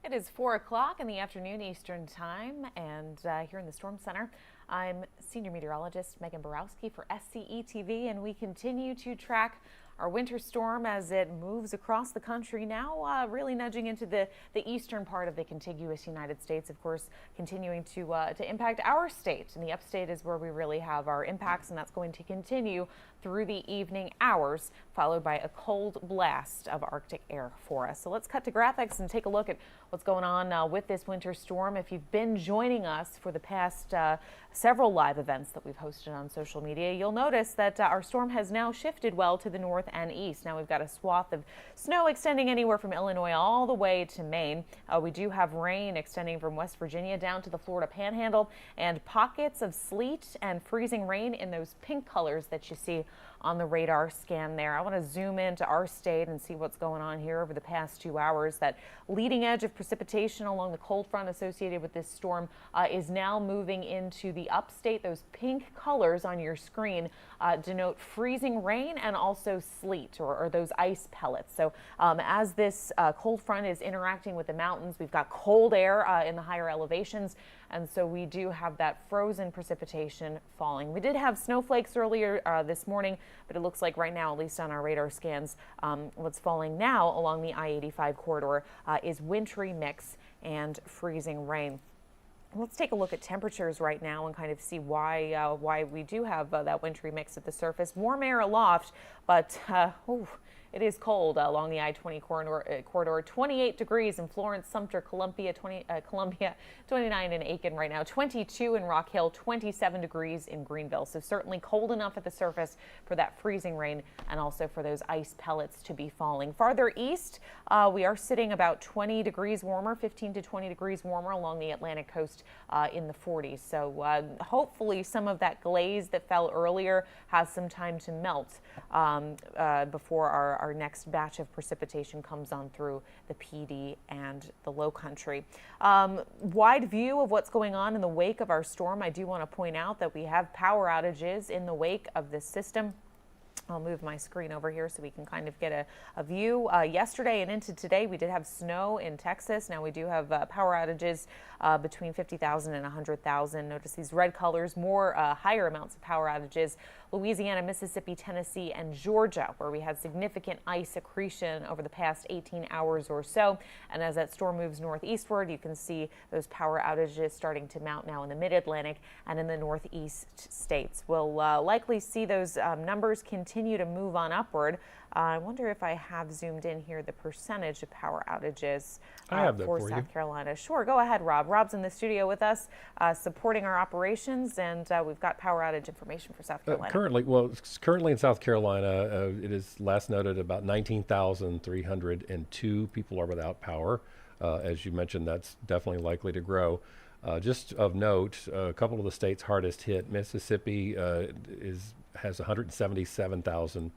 It is 4 o'clock in the afternoon Eastern Time, and here in the Storm Center, I'm Senior Meteorologist Megan Borowski for SCE and we continue to track our winter storm as it moves across the country now, really nudging into the eastern part of the contiguous United States, of course, continuing to impact our state. And the upstate is where we really have our impacts, and that's going to continue through the evening hours, followed by a cold blast of Arctic air for us. So let's cut to graphics and take a look at what's going on with this winter storm. If you've been joining us for the past several live events that we've hosted on social media, you'll notice that our storm has now shifted well to the north and east. Now we've got a swath of snow extending anywhere from Illinois all the way to Maine. We do have rain extending from West Virginia down to the Florida Panhandle, and pockets of sleet and freezing rain in those pink colors that you see on the radar scan there. I want to zoom into our state and see what's going on here over the past 2 hours. That leading edge of precipitation along the cold front associated with this storm is now moving into the upstate. Those pink colors on your screen denote freezing rain and also sleet or those ice pellets. So as this cold front is interacting with the mountains, we've got cold air in the higher elevations, and so we do have that frozen precipitation falling. We did have snowflakes earlier this morning, but it looks like right now, at least on our radar scans, what's falling now along the I-85 corridor is wintry mix and freezing rain. Let's take a look at temperatures right now and kind of see why we do have that wintry mix at the surface. Warm air aloft, but it is cold along the I-20 corridor. 28 degrees in Florence, Sumter, Columbia, 29 in Aiken right now, 22 in Rock Hill, 27 degrees in Greenville. So certainly cold enough at the surface for that freezing rain and also for those ice pellets to be falling. Farther east, we are sitting about 20 degrees warmer, 15 to 20 degrees warmer along the Atlantic coast in the 40s. So hopefully some of that glaze that fell earlier has some time to melt before our next batch of precipitation comes on through the PD and the low country. Wide view of what's going on in the wake of our storm. I do want to point out that we have power outages in the wake of this system. I'll move my screen over here so we can kind of get a view. Yesterday and into today, we did have snow in Texas. Now we do have power outages between 50,000 and 100,000. Notice these red colors, more higher amounts of power outages. Louisiana, Mississippi, Tennessee, and Georgia, where we had significant ice accretion over the past 18 hours or so. And as that storm moves northeastward, you can see those power outages starting to mount now in the mid-Atlantic and in the northeast states. We'll likely see those numbers continue to move on upward. I wonder if I have zoomed in here the percentage of power outages for South Carolina. Sure, go ahead, Rob. Rob's in the studio with us, supporting our operations, and we've got power outage information for South Carolina. Currently in South Carolina, it is last noted about 19,302 people are without power. As you mentioned, that's definitely likely to grow. Just of note, a couple of the states hardest hit, Mississippi has 177,000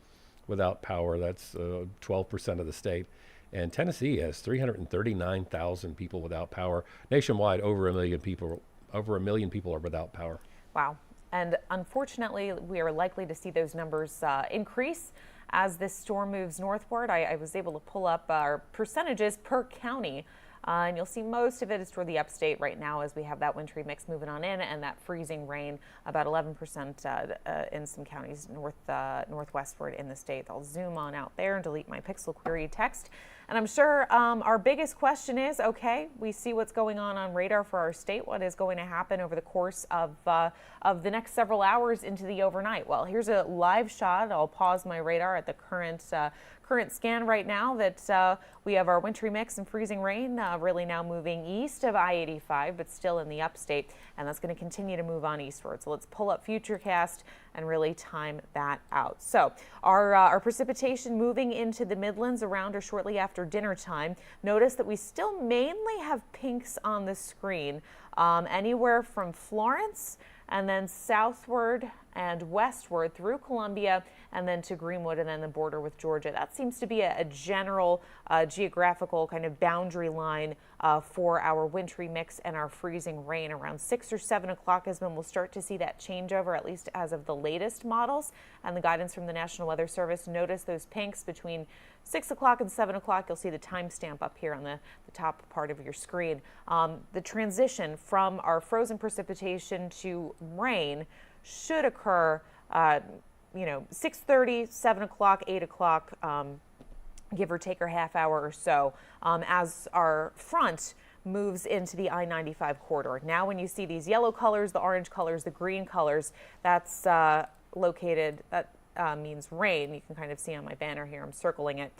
without power. That's 12% of the state. And Tennessee has 339,000 people without power. Nationwide, over a million people are without power. Wow. And unfortunately, we are likely to see those numbers increase as this storm moves northward. I was able to pull up our percentages per county. And you'll see most of it is toward the upstate right now as we have that wintry mix moving on in and that freezing rain, about 11% in some counties northwestward in the state. I'll zoom on out there and delete my pixel query text. And I'm sure our biggest question is, okay, we see what's going on radar for our state. What is going to happen over the course of the next several hours into the overnight? Well, here's a live shot. I'll pause my radar at the current scan right now that we have our wintry mix and freezing rain really now moving east of I-85, but still in the upstate, and that's going to continue to move on eastward. So let's pull up Futurecast and really time that out. So our precipitation moving into the Midlands around or shortly after dinner time. Notice that we still mainly have pinks on the screen, anywhere from Florence and then southward and westward through Columbia and then to Greenwood and then the border with Georgia. That seems to be a general geographical kind of boundary line for our wintry mix and our freezing rain. Around 6 or 7 o'clock is when we'll start to see that changeover, at least as of the latest models and the guidance from the National Weather Service. Notice those pinks between 6 o'clock and 7 o'clock, you'll see the timestamp up here on the top part of your screen. The transition from our frozen precipitation to rain should occur, 6:30, 7 o'clock, 8 o'clock, give or take a half hour or so, as our front moves into the I-95 corridor. Now when you see these yellow colors, the orange colors, the green colors, that's located, that means rain. You can kind of see on my banner here, I'm circling it.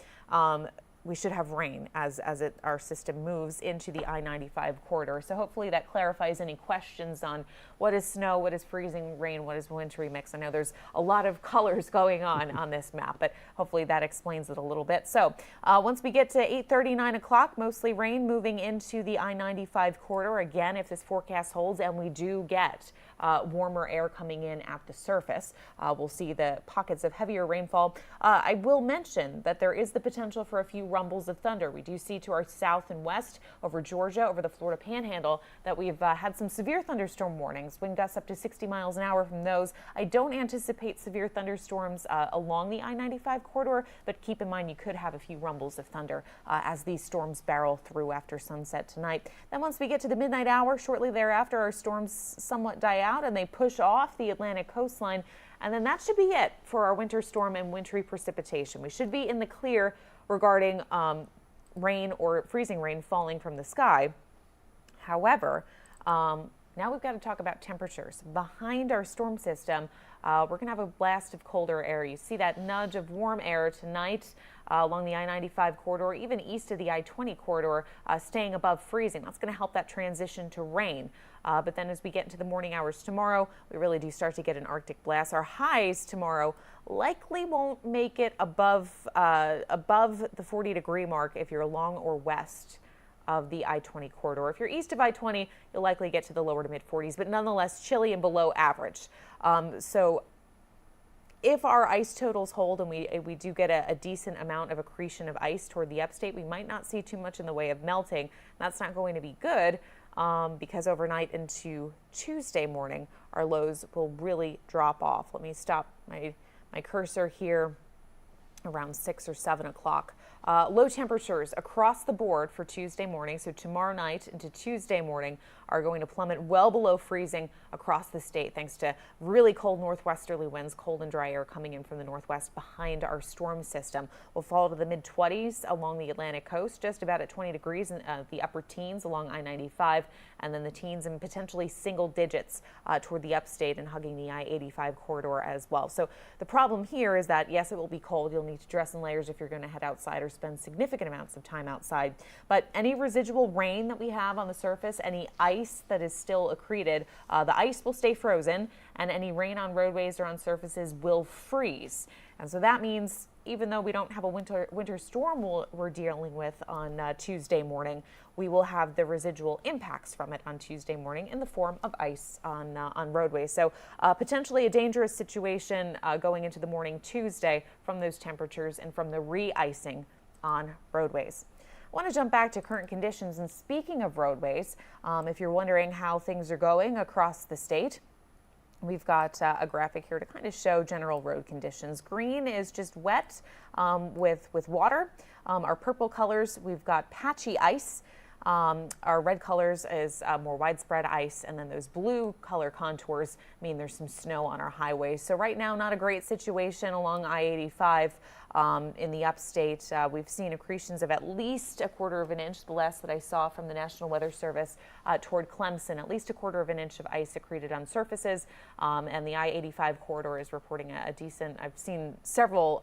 We should have rain as our system moves into the I-95 corridor. So hopefully that clarifies any questions on what is snow, what is freezing rain, what is wintry mix. I know there's a lot of colors going on this map, but hopefully that explains it a little bit. So once we get to 8:30, 9 o'clock, mostly rain moving into the I-95 corridor. Again, if this forecast holds and we do get warmer air coming in at the surface, we'll see the pockets of heavier rainfall. I will mention that there is the potential for a few rumbles of thunder. We do see to our south and west over Georgia, over the Florida Panhandle, that we've had some severe thunderstorm warnings, wind gusts up to 60 miles an hour from those. I don't anticipate severe thunderstorms along the I-95 corridor, but keep in mind you could have a few rumbles of thunder as these storms barrel through after sunset tonight. Then once we get to the midnight hour, shortly thereafter, our storms somewhat die out and they push off the Atlantic coastline. And then that should be it for our winter storm and wintry precipitation. We should be in the clear regarding rain or freezing rain falling from the sky. However, now we've got to talk about temperatures. Behind our storm system, we're going to have a blast of colder air. You see that nudge of warm air tonight along the I-95 corridor, even east of the I-20 corridor, staying above freezing. That's going to help that transition to rain. But then as we get into the morning hours tomorrow, we really do start to get an Arctic blast. Our highs tomorrow likely won't make it above the 40-degree mark if you're along or west of the I-20 corridor. If you're east of I-20, you'll likely get to the lower to mid 40s, but nonetheless chilly and below average. So if our ice totals hold and we do get a decent amount of accretion of ice toward the upstate, we might not see too much in the way of melting. That's not going to be good because overnight into Tuesday morning, our lows will really drop off. Let me stop my cursor here around 6 or 7 o'clock. Low temperatures across the board for Tuesday morning, so tomorrow night into Tuesday morning, are going to plummet well below freezing across the state thanks to really cold northwesterly winds, cold and dry air coming in from the northwest behind our storm system. We'll fall to the mid-20s along the Atlantic coast, just about at 20 degrees in the upper teens along I-95, and then the teens and potentially single digits toward the upstate and hugging the I-85 corridor as well. So the problem here is that, yes, it will be cold. You'll need to dress in layers if you're going to head outside or spend significant amounts of time outside. But any residual rain that we have on the surface, any ice that is still accreted, the ice will stay frozen, and any rain on roadways or on surfaces will freeze. And so that means even though we don't have a winter storm we're dealing with on Tuesday morning, we will have the residual impacts from it on Tuesday morning in the form of ice on roadways. So potentially a dangerous situation going into the morning Tuesday from those temperatures and from the re-icing on roadways. I want to jump back to current conditions, and speaking of roadways, if you're wondering how things are going across the state, we've got a graphic here to kind of show general road conditions. Green is just wet with water. Our purple colors, we've got patchy ice. Our red colors is more widespread ice, and then those blue color contours mean there's some snow on our highways. So right now, not a great situation along I-85 in the upstate. We've seen accretions of at least 1/4 of an inch, the last that I saw from the National Weather Service toward Clemson, at least 1/4 of an inch of ice accreted on surfaces, and the I-85 corridor is reporting a decent, I've seen several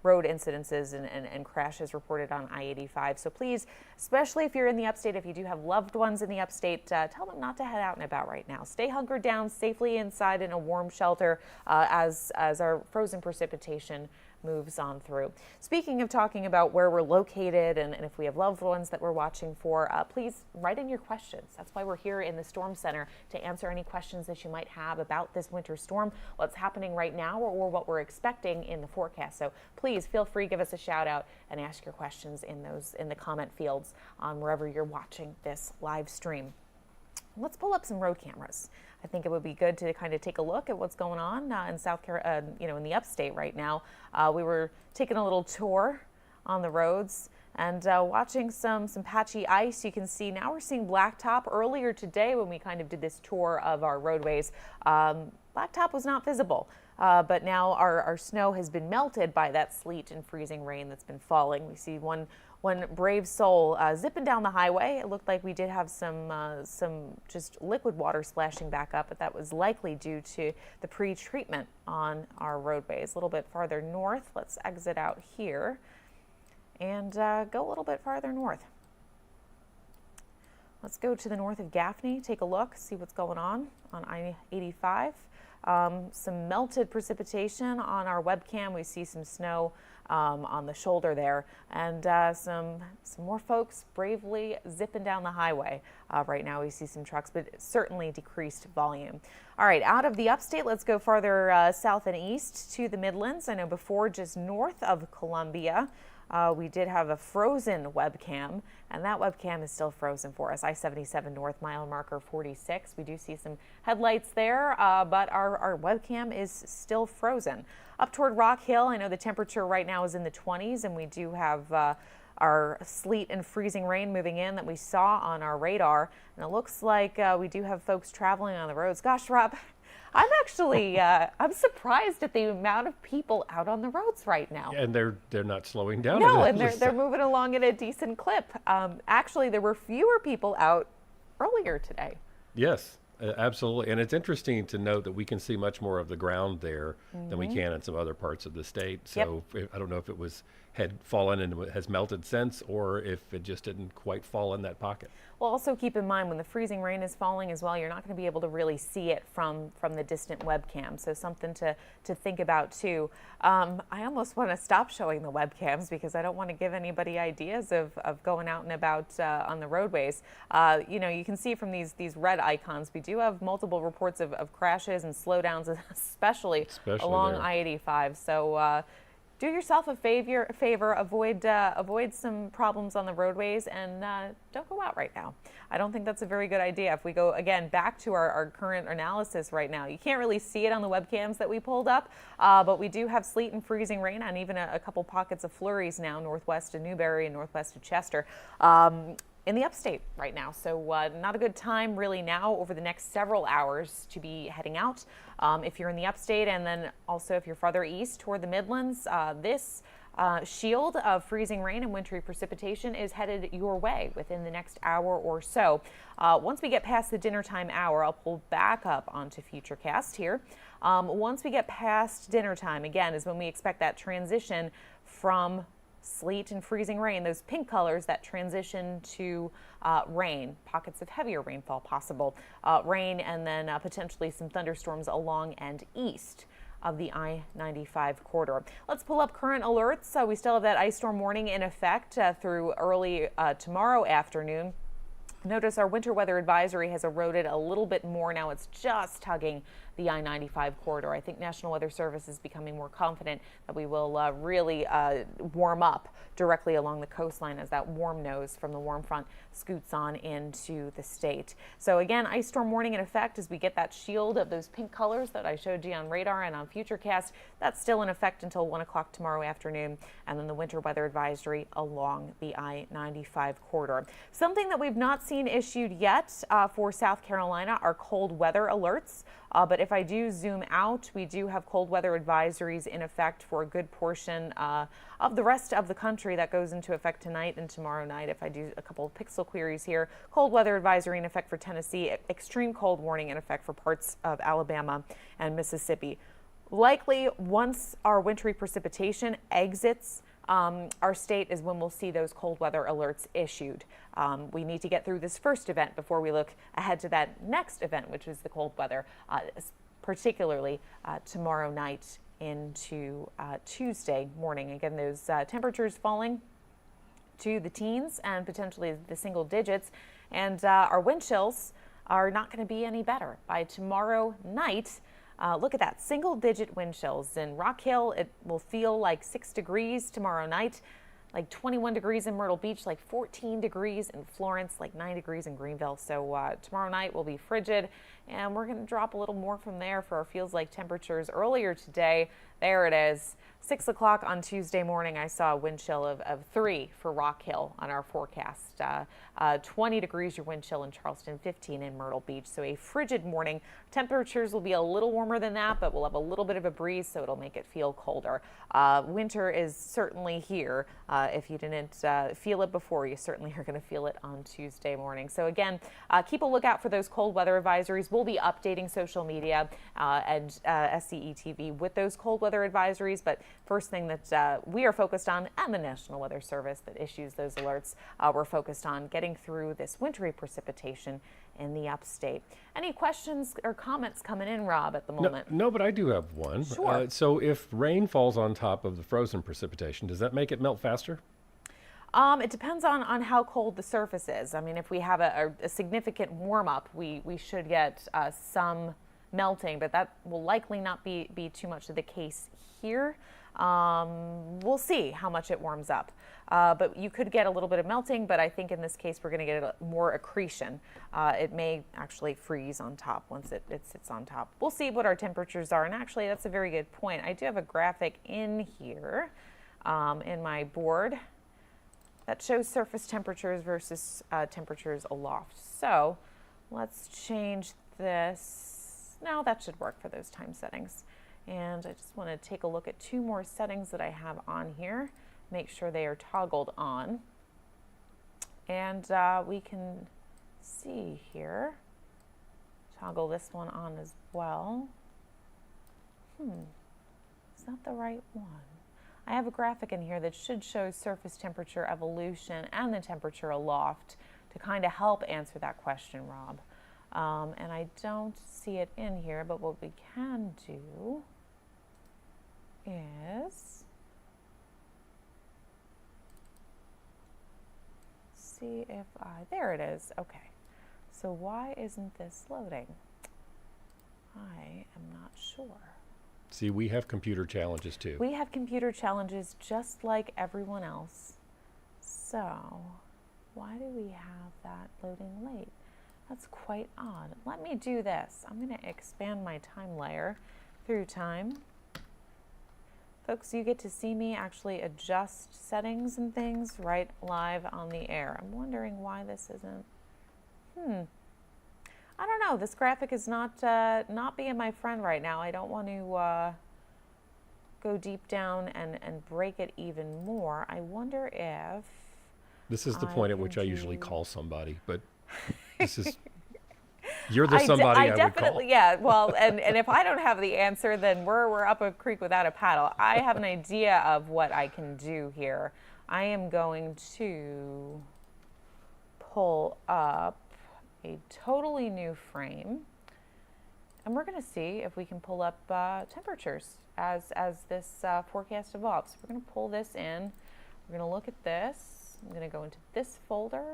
road incidences and crashes reported on I-85. So please, especially if you're in the upstate, if you do have loved ones in the upstate, tell them not to head out and about right now. Stay hunkered down safely inside in a warm shelter as our frozen precipitation moves on through. Speaking of talking about where we're located and if we have loved ones that we're watching for, please write in your questions. That's why we're here in the Storm Center, to answer any questions that you might have about this winter storm, what's happening right now, or what we're expecting in the forecast. So please feel free, give us a shout out and ask your questions in the comment fields on wherever you're watching this live stream. Let's pull up some road cameras. I think it would be good to kind of take a look at what's going on in South Carolina, in the upstate right now. We were taking a little tour on the roads. And watching some patchy ice, you can see now we're seeing blacktop. Earlier today when we kind of did this tour of our roadways, blacktop was not visible. But now our snow has been melted by that sleet and freezing rain that's been falling. We see one brave soul zipping down the highway. It looked like we did have some just liquid water splashing back up, but that was likely due to the pre-treatment on our roadways. A little bit farther north, let's exit out here and go a little bit farther north. Let's go to the north of Gaffney, take a look, see what's going on I-85. Some melted precipitation on our webcam. We see some snow on the shoulder there, and some more folks bravely zipping down the highway. Right now we see some trucks, but certainly decreased volume. All right, out of the upstate, let's go farther south and east to the Midlands. I know before, just north of Columbia, we did have a frozen webcam, and that webcam is still frozen for us. I-77 north, mile marker 46. We do see some headlights there, but our webcam is still frozen. Up toward Rock Hill, I know the temperature right now is in the 20s, and we do have our sleet and freezing rain moving in that we saw on our radar. And it looks like we do have folks traveling on the roads. Gosh, Rob, I'm actually I'm surprised at the amount of people out on the roads right now. And they're not slowing down. No, and they're moving along at a decent clip. Actually, there were fewer people out earlier today. Yes, absolutely. And it's interesting to note that we can see much more of the ground there than we can in some other parts of the state. So I don't know if it had fallen and has melted since, or if it just didn't quite fall in that pocket. Well, also keep in mind when the freezing rain is falling as well, you're not going to be able to really see it from the distant webcam. So something to think about too. I almost want to stop showing the webcams because I don't want to give anybody ideas of going out and about on the roadways. You know, you can see from these red icons, we do have multiple reports of crashes and slowdowns, especially along I-85. So do yourself a favor, avoid some problems on the roadways, and don't go out right now. I don't think that's a very good idea. If we go, again, back to our current analysis right now, you can't really see it on the webcams that we pulled up, but we do have sleet and freezing rain and even a couple pockets of flurries now northwest of Newberry and northwest of Chester. In the upstate right now. So not a good time really now over the next several hours to be heading out. If you're in the upstate, and then also if you're farther east toward the Midlands, this shield of freezing rain and wintry precipitation is headed your way within the next hour or so. Once we get past the dinner time hour, I'll pull back up onto Futurecast here. Once we get past dinner time, again, is when we expect that transition from sleet and freezing rain, those pink colors that transition to rain, pockets of heavier rainfall possible, rain, and then potentially some thunderstorms along and east of the I-95 corridor. Let's pull up current alerts. We still have that ice storm warning in effect through early tomorrow afternoon. Notice our winter weather advisory has eroded a little bit more now. It's just hugging the I-95 corridor. I think National Weather Service is becoming more confident that we will really warm up directly along the coastline as that warm nose from the warm front scoots on into the state. So again, ice storm warning in effect as we get that shield of those pink colors that I showed you on radar and on Futurecast. That's still in effect until 1 o'clock tomorrow afternoon, and then the winter weather advisory along the I-95 corridor. Something that we've not seen issued yet for South Carolina are cold weather alerts. But if I do zoom out, we do have cold weather advisories in effect for a good portion of the rest of the country. That goes into effect tonight and tomorrow night. If I do a couple of pixel queries here, cold weather advisory in effect for Tennessee, extreme cold warning in effect for parts of Alabama and Mississippi. Likely, once our wintry precipitation exits our state is when we'll see those cold weather alerts issued. We need to get through this first event before we look ahead to that next event, which is the cold weather, particularly tomorrow night into Tuesday morning. Again, those temperatures falling to the teens and potentially the single digits, and our wind chills are not going to be any better by tomorrow night. Look at that, single-digit wind chills. In Rock Hill, it will feel like 6 degrees tomorrow night, like 21 degrees in Myrtle Beach, like 14 degrees in Florence, like 9 degrees in Greenville. So tomorrow night will be frigid, and we're going to drop a little more from there for our feels like temperatures earlier today. There it is, 6 o'clock on Tuesday morning, I saw a wind chill of 3 for Rock Hill on our forecast. 20 degrees your wind chill in Charleston, 15 in Myrtle Beach. So a frigid morning. Temperatures will be a little warmer than that, but we'll have a little bit of a breeze, so it'll make it feel colder. Winter is certainly here. If you didn't feel it before, you certainly are going to feel it on Tuesday morning. So again, keep a lookout for those cold weather advisories. We'll be updating social media and SCE TV with those cold weather advisories, but first thing that we are focused on, and the National Weather Service that issues those alerts, we're focused on getting through this wintry precipitation in the upstate. Any questions or comments coming in, Rob, at the moment? No, but I do have one. Sure. So if rain falls on top of the frozen precipitation, does that make it melt faster? It depends on how cold the surface is. I mean, if we have a significant warm-up, we should get some melting, but that will likely not be too much of the case here. We'll see how much it warms up. But you could get a little bit of melting, but I think in this case we're going to get more accretion. It may actually freeze on top once it sits on top. We'll see what our temperatures are, and actually that's a very good point. I do have a graphic in here in my board that shows surface temperatures versus temperatures aloft. So let's change this. Now that should work for those time settings. And I just want to take a look at 2 more settings that I have on here, make sure they are toggled on. And we can see here, toggle this one on as well. Is that the right one? I have a graphic in here that should show surface temperature evolution and the temperature aloft to kind of help answer that question, Rob. And I don't see it in here, but what we can do is see if there it is. Okay. So why isn't this loading? I am not sure. See, we have computer challenges too. We have computer challenges just like everyone else. So why do we have that loading late? That's quite odd. Let me do this. I'm going to expand my time layer through time. Folks, you get to see me actually adjust settings and things right live on the air. I'm wondering why this isn't. I don't know. This graphic is not being my friend right now. I don't want to go deep down and break it even more. I wonder if this is the point at which I usually call somebody, but this is you're the somebody I would call. Yeah. Well, and if I don't have the answer, then we're up a creek without a paddle. I have an idea of what I can do here. I am going to pull up a totally new frame, and we're going to see if we can pull up temperatures as this forecast evolves. We're going to pull this in. We're going to look at this. I'm going to go into this folder,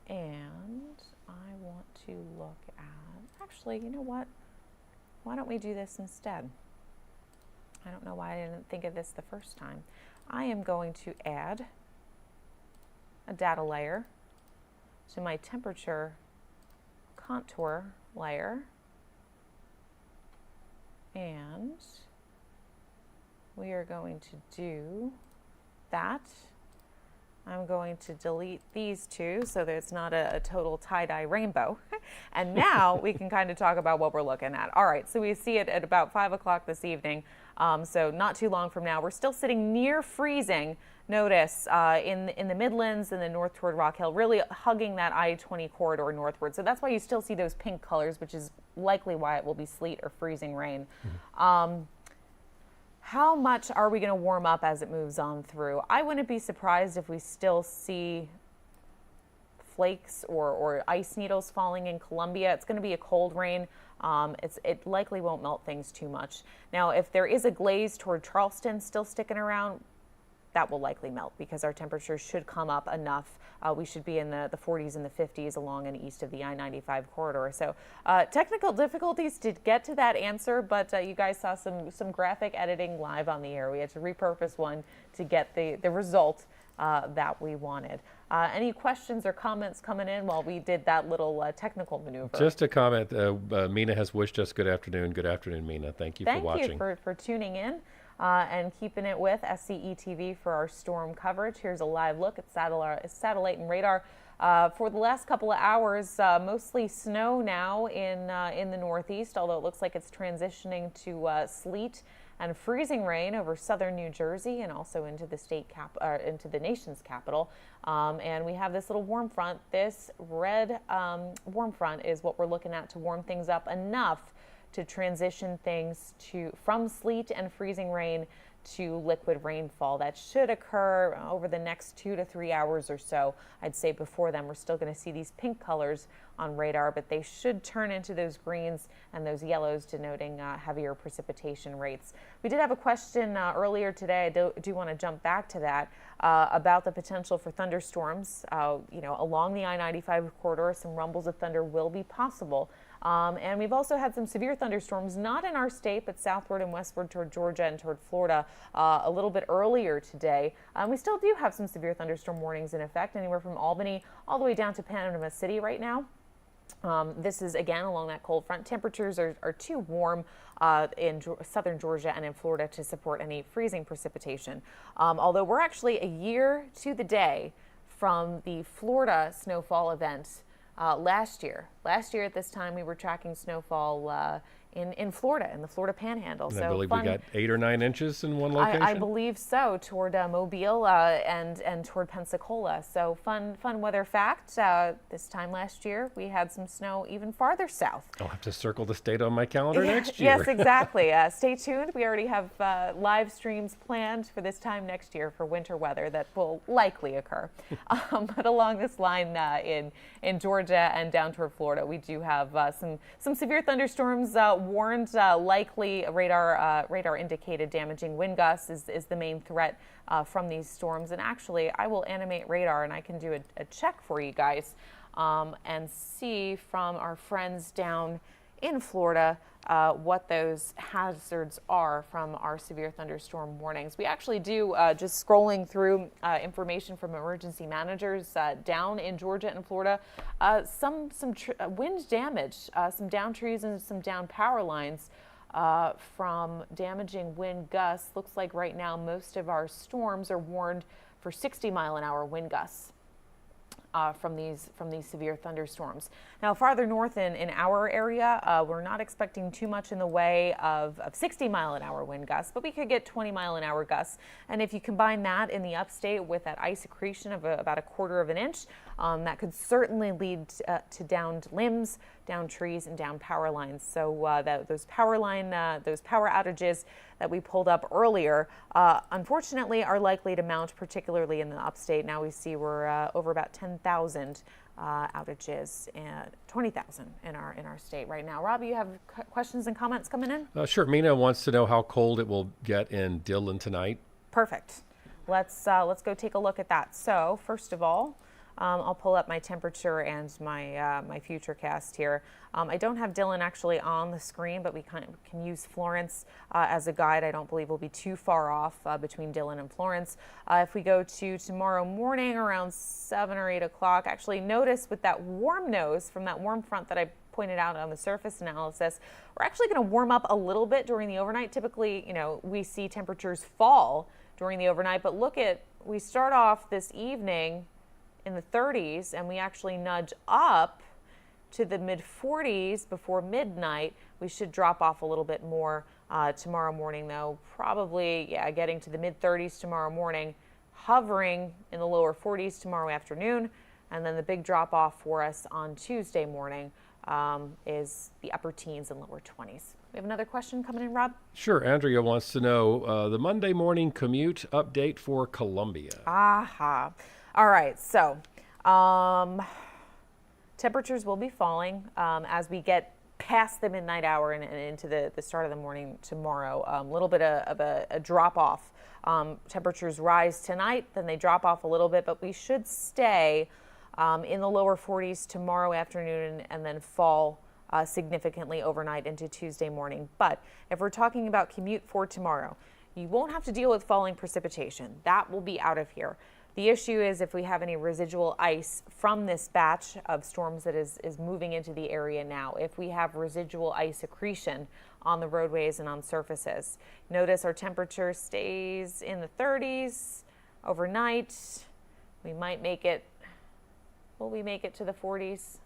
and I want to look at, actually, you know what? Why don't we do this instead? I don't know why I didn't think of this the first time. I am going to add a data layer to my temperature contour layer, and we are going to do that. I'm going to delete these 2 so that it's not a total tie-dye rainbow. And now we can kind of talk about what we're looking at. All right, so we see it at about 5 o'clock this evening. So not too long from now. We're still sitting near freezing. Notice in the Midlands and the north toward Rock Hill, really hugging that I-20 corridor northward. So that's why you still see those pink colors, which is likely why it will be sleet or freezing rain. How much are we going to warm up as it moves on through? I wouldn't be surprised if we still see flakes or ice needles falling in Columbia. It's going to be a cold rain. It likely won't melt things too much. Now, if there is a glaze toward Charleston still sticking around, that will likely melt because our temperatures should come up enough. We should be in the 40s and the 50s along and east of the I-95 corridor. So technical difficulties to get to that answer, but you guys saw some graphic editing live on the air. We had to repurpose one to get the result that we wanted. Any questions or comments coming in while we did that little technical maneuver? Just a comment. Mina has wished us good afternoon. Good afternoon, Mina. Thank you for watching. Thank you for tuning in. and keeping it with SCE TV for our storm coverage. Here's a live look at satellite and radar. For the last couple of hours, mostly snow now in the northeast, although it looks like it's transitioning to sleet and freezing rain over southern New Jersey and also into the into the nation's capital. And we have this little warm front. This red warm front is what we're looking at to warm things up enough to transition things from sleet and freezing rain to liquid rainfall. That should occur over the next 2 to 3 hours or so. I'd say before then, we're still going to see these pink colors on radar, but they should turn into those greens and those yellows, denoting heavier precipitation rates. We did have a question earlier today. I do want to jump back to that about the potential for thunderstorms. Along the I-95 corridor, some rumbles of thunder will be possible. And we've also had some severe thunderstorms, not in our state, but southward and westward toward Georgia and toward Florida a little bit earlier today. We still do have some severe thunderstorm warnings in effect, anywhere from Albany all the way down to Panama City right now. This is, again, along that cold front. Temperatures are too warm in southern Georgia and in Florida to support any freezing precipitation. Although we're actually a year to the day from the Florida snowfall event last year. Last year at this time, we were tracking snowfall in Florida, in the Florida Panhandle. And I believe we got 8 or 9 inches in one location. I believe so, toward Mobile and toward Pensacola. So fun weather fact. This time last year, we had some snow even farther south. I'll have to circle the state on my calendar next year. Yes, exactly. Stay tuned. We already have live streams planned for this time next year for winter weather that will likely occur. But along this line in Georgia and down toward Florida, we do have some severe thunderstorms warned. Likely radar indicated damaging wind gusts is the main threat from these storms. And actually, I will animate radar and I can do a check for you guys and see from our friends down in Florida what those hazards are from our severe thunderstorm warnings. We actually do, just scrolling through information from emergency managers down in Georgia and Florida, some wind damage, some down trees and some down power lines from damaging wind gusts. Looks like right now most of our storms are warned for 60-mile-an-hour wind gusts. From these severe thunderstorms. Now, farther north in our area, we're not expecting too much in the way of 60-mile-an-hour wind gusts, but we could get 20-mile-an-hour gusts. And if you combine that in the upstate with that ice accretion of about 1/4 of an inch, that could certainly lead to downed limbs, down trees, and down power lines. So those power outages that we pulled up earlier, unfortunately, are likely to mount, particularly in the upstate. Now we see we're over about 10,000 outages and 20,000 in our state right now. Rob, you have questions and comments coming in? Sure. Mina wants to know how cold it will get in Dillon tonight. Perfect. Let's go take a look at that. So first of all, I'll pull up my temperature and my futurecast here. I don't have Dillon actually on the screen, but we can use Florence as a guide. I don't believe we'll be too far off between Dillon and Florence. If we go to tomorrow morning around 7 or 8 o'clock, actually notice with that warm nose from that warm front that I pointed out on the surface analysis, we're actually going to warm up a little bit during the overnight. Typically, we see temperatures fall during the overnight, but we start off this evening in the 30s, and we actually nudge up to the mid-40s before midnight. We should drop off a little bit more tomorrow morning, though. Probably, getting to the mid-30s tomorrow morning, hovering in the lower 40s tomorrow afternoon, and then the big drop-off for us on Tuesday morning is the upper teens and lower 20s. We have another question coming in, Rob? Sure. Andrea wants to know the Monday morning commute update for Columbia. Aha. All right, so temperatures will be falling as we get past the midnight hour and into the start of the morning tomorrow. A little bit of a drop off. Temperatures rise tonight, then they drop off a little bit, but we should stay in the lower 40s tomorrow afternoon and then fall significantly overnight into Tuesday morning. But if we're talking about commute for tomorrow, you won't have to deal with falling precipitation. That will be out of here. The issue is if we have any residual ice from this batch of storms that is moving into the area now. If we have residual ice accretion on the roadways and on surfaces. Notice our temperature stays in the 30s overnight. We might make it, will we make it to the 40s?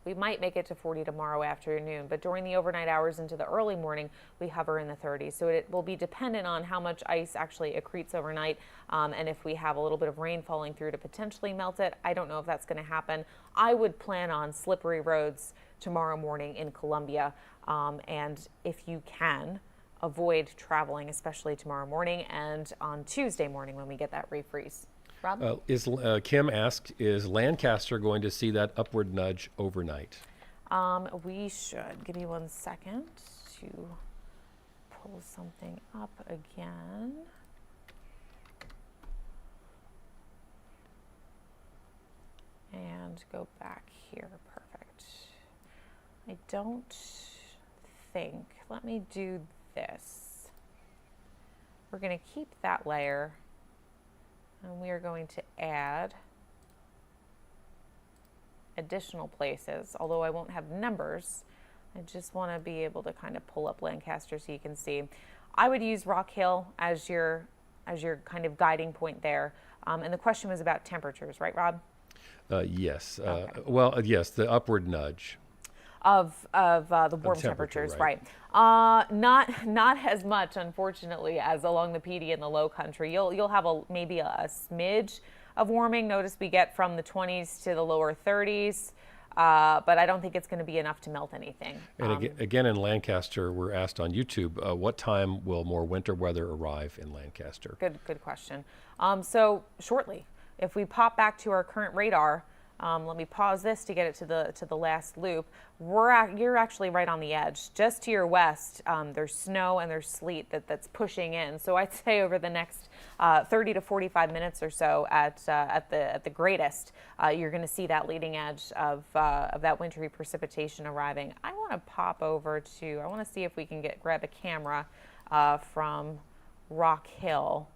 We might make it to 40 tomorrow afternoon, but during the overnight hours into the early morning, we hover in the 30s. So it will be dependent on how much ice actually accretes overnight, and if we have a little bit of rain falling through to potentially melt it. I don't know if that's going to happen. I would plan on slippery roads tomorrow morning in Columbia, and if you can, avoid traveling, especially tomorrow morning and on Tuesday morning when we get that refreeze. Rob? Kim asked, is Lancaster going to see that upward nudge overnight? We should. Give me 1 second to pull something up again. And go back here. Perfect. I don't think. Let me do this. We're going to keep that layer. And we are going to add additional places, although I won't have numbers. I just want to be able to kind of pull up Lancaster so you can see. I would use Rock Hill as your kind of guiding point there. And the question was about temperatures, right, Rob? Yes. Okay. Well, yes, the upward nudge. Of the warm temperatures, right? Not as much, unfortunately, as along the PD and the Low Country. You'll have maybe a smidge of warming. Notice we get from the 20s to the lower 30s, but I don't think it's going to be enough to melt anything. And again, in Lancaster, we're asked on YouTube, what time will more winter weather arrive in Lancaster? Good question. So shortly, if we pop back to our current radar. Let me pause this to get it to the last loop. You're actually right on the edge. Just to your west, there's snow and there's sleet that's pushing in. So I'd say over the next 30 to 45 minutes or so, at the greatest, you're going to see that leading edge of that wintry precipitation arriving. I want to pop over to. I want to see if we can grab a camera from Rock Hill.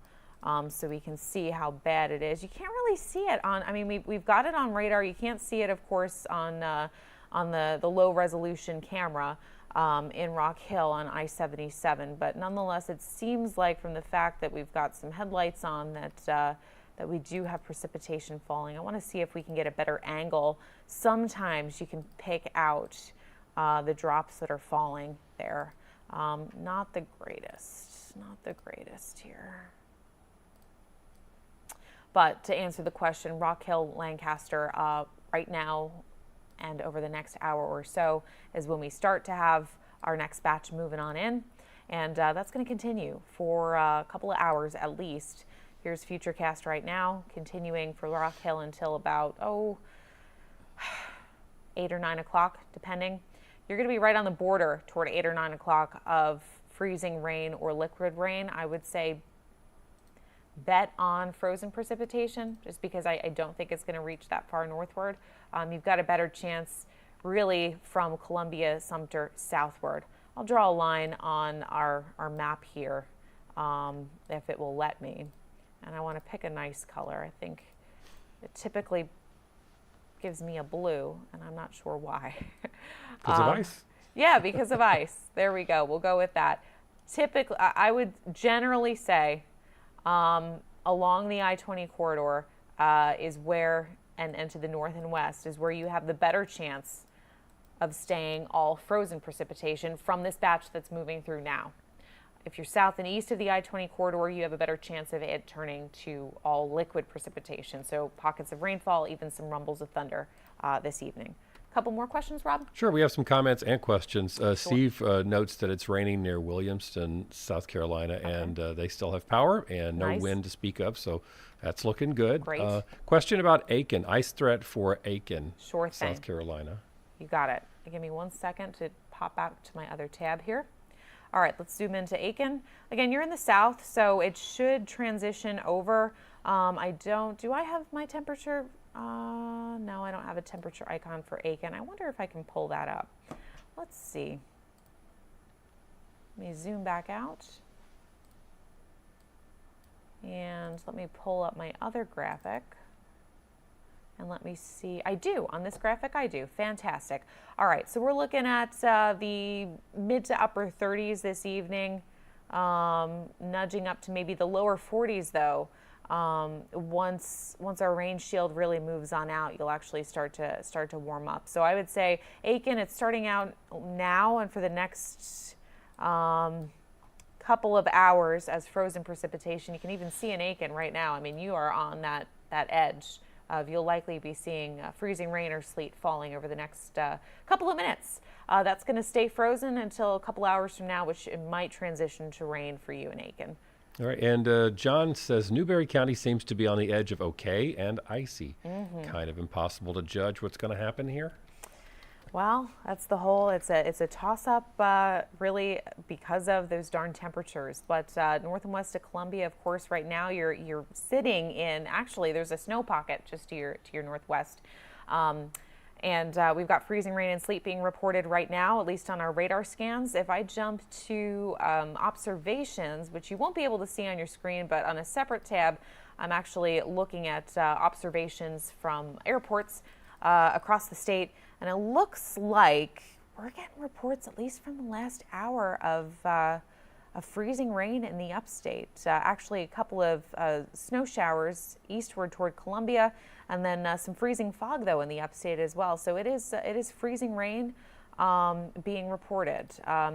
So we can see how bad it is. You can't really see it on, I mean, we've got it on radar. You can't see it, of course, on the low resolution camera in Rock Hill on I-77. But nonetheless, it seems like from the fact that we've got some headlights on that we do have precipitation falling. I want to see if we can get a better angle. Sometimes you can pick out the drops that are falling there. Not the greatest here. But to answer the question, Rock Hill, Lancaster, right now and over the next hour or so is when we start to have our next batch moving on in. And that's going to continue for a couple of hours at least. Here's Futurecast right now, continuing for Rock Hill until about, 8 or 9 o'clock, depending. You're going to be right on the border toward 8 or 9 o'clock of freezing rain or liquid rain. I would say bet on frozen precipitation, just because I don't think it's going to reach that far northward. You've got a better chance really from Columbia, Sumter southward. I'll draw a line on our map here if it will let me. And I want to pick a nice color. I think it typically gives me a blue, and I'm not sure why. Because of ice? Yeah, because of ice. There we go. We'll go with that. Typically, I would generally say along the I-20 corridor is where, and to the north and west, is where you have the better chance of staying all frozen precipitation from this batch that's moving through now. If you're south and east of the I-20 corridor, you have a better chance of it turning to all liquid precipitation. So pockets of rainfall, even some rumbles of thunder this evening. A couple more questions, Rob? Sure, we have some comments and questions. Sure. Steve notes that it's raining near Williamston, South Carolina, okay. And they still have power and no wind to speak of, so that's looking good. Great. Question about Aiken, ice threat for Aiken, sure thing. South Carolina. You got it. Give me 1 second to pop out to my other tab here. All right, let's zoom into Aiken. Again, you're in the south, so it should transition over. Do I have my temperature? No, I don't have a temperature icon for Aiken. I wonder if I can pull that up. Let's see. Let me zoom back out. And let me pull up my other graphic. And let me see. I do. On this graphic, I do. Fantastic. All right. So we're looking at the mid to upper 30s this evening, nudging up to maybe the lower 40s, though. Once our rain shield really moves on out, you'll actually start to warm up. So I would say Aiken, it's starting out now and for the next couple of hours as frozen precipitation. You can even see in Aiken right now. I mean, you are on that edge. You'll likely be seeing freezing rain or sleet falling over the next couple of minutes. That's going to stay frozen until a couple hours from now, which it might transition to rain for you in Aiken. All right, and John says Newberry County seems to be on the edge of okay and icy. Kind of impossible to judge what's going to happen here. Well, that's the whole, it's a toss-up really because of those darn temperatures. But north and west of Columbia, of course, right now you're sitting in, actually there's a snow pocket just to your northwest. And we've got freezing rain and sleet being reported right now, at least on our radar scans. If I jump to observations, which you won't be able to see on your screen, but on a separate tab, I'm actually looking at observations from airports across the state. And it looks like we're getting reports, at least from the last hour, of freezing rain in the upstate. Actually, a couple of snow showers eastward toward Columbia, and then some freezing fog, though, in the upstate as well. So it is freezing rain being reported.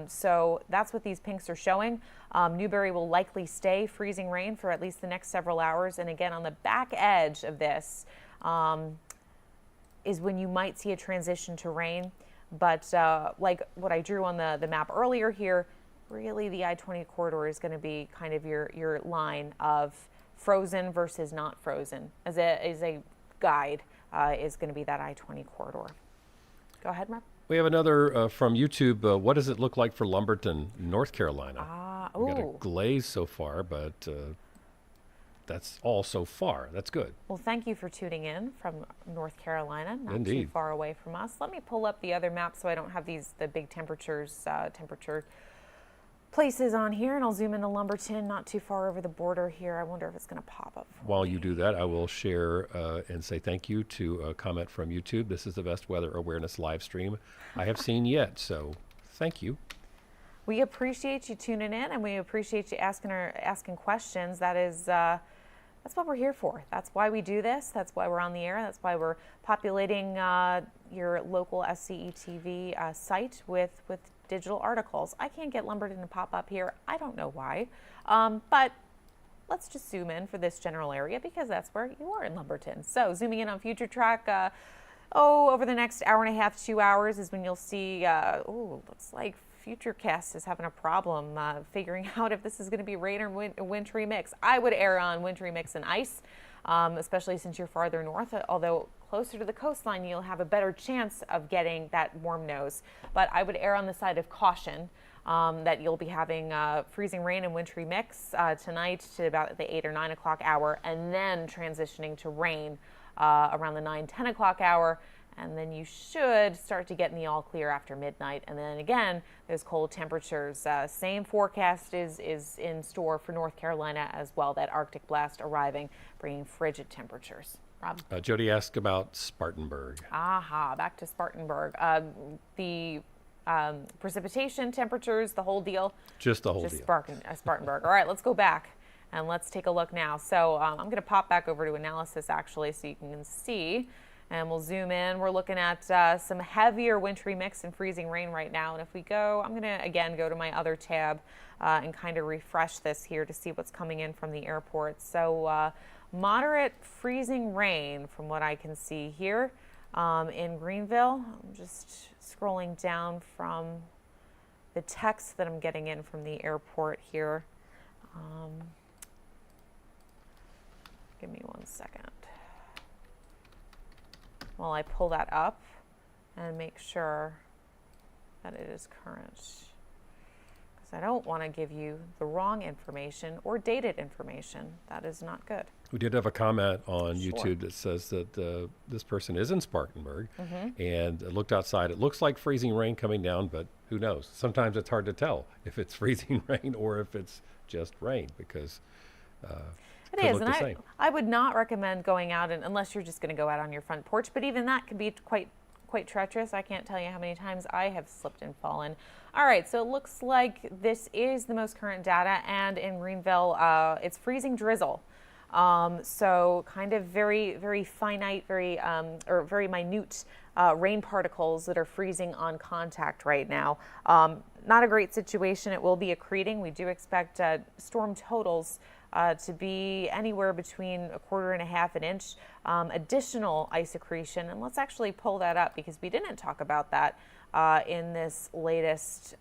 So that's what these pinks are showing. Newberry will likely stay freezing rain for at least the next several hours. And again, on the back edge of this, is when you might see a transition to rain. But like what I drew on the map earlier here, really the I-20 corridor is going to be kind of your line of frozen versus not frozen. As a guide, is going to be that I-20 corridor. Go ahead, Mark. We have another from YouTube. What does it look like for Lumberton, North Carolina? We got a glaze so far, but that's all so far. That's good. Well, thank you for tuning in from North Carolina, not Indeed. too far away from us. Let me pull up the other map so I don't have the big temperature places on here, and I'll zoom into Lumberton, not too far over the border here. I wonder if it's going to pop up. While you do that, I will share and say thank you to a comment from YouTube. This is the best weather awareness live stream I have seen yet, so thank you. We appreciate you tuning in, and we appreciate you asking questions. That's what we're here for. That's why we do this. That's why we're on the air. That's why we're populating your local SCETV site with digital articles. I can't get Lumberton to pop up here. I don't know why. But let's just zoom in for this general area because that's where you are in Lumberton. So zooming in on Future Track, over the next hour and a half, 2 hours is when you'll see, looks like Futurecast is having a problem figuring out if this is going to be rain or wintry mix. I would err on wintry mix and ice, especially since you're farther north, although closer to the coastline, you'll have a better chance of getting that warm nose. But I would err on the side of caution that you'll be having freezing rain and wintry mix tonight to about the 8 or 9 o'clock hour, and then transitioning to rain around the 9-10 o'clock hour. And then you should start to get in the all clear after midnight. And then again, those cold temperatures. Same forecast is in store for North Carolina as well. That Arctic blast arriving, bringing frigid temperatures. Rob? Jody asked about Spartanburg. Back to Spartanburg. The precipitation temperatures, the whole deal. Just the whole deal. Spartanburg. All right, let's go back and let's take a look now. So I'm going to pop back over to analysis actually so you can see. And we'll zoom in. We're looking at some heavier wintry mix and freezing rain right now. And if we go, I'm going to again go to my other tab and kind of refresh this here to see what's coming in from the airport. So moderate freezing rain from what I can see here in Greenville. I'm just scrolling down from the text that I'm getting in from the airport here. Give me 1 second while I pull that up and make sure that it is current, because I don't want to give you the wrong information or dated information. That is not good. We did have a comment on YouTube that says that this person is in Spartanburg and looked outside. It looks like freezing rain coming down, but who knows? Sometimes it's hard to tell if it's freezing rain or if it's just rain because It could is, look and the same. I would not recommend going out unless you're just going to go out on your front porch. But even that could be quite treacherous. I can't tell you how many times I have slipped and fallen. All right, so it looks like this is the most current data, and in Greenville, it's freezing drizzle. So kind of very finite, or very minute rain particles that are freezing on contact right now. Not a great situation. It will be accreting. We do expect storm totals to be anywhere between 1/4 and 1/2 inch. Additional ice accretion, and let's actually pull that up because we didn't talk about that in this latest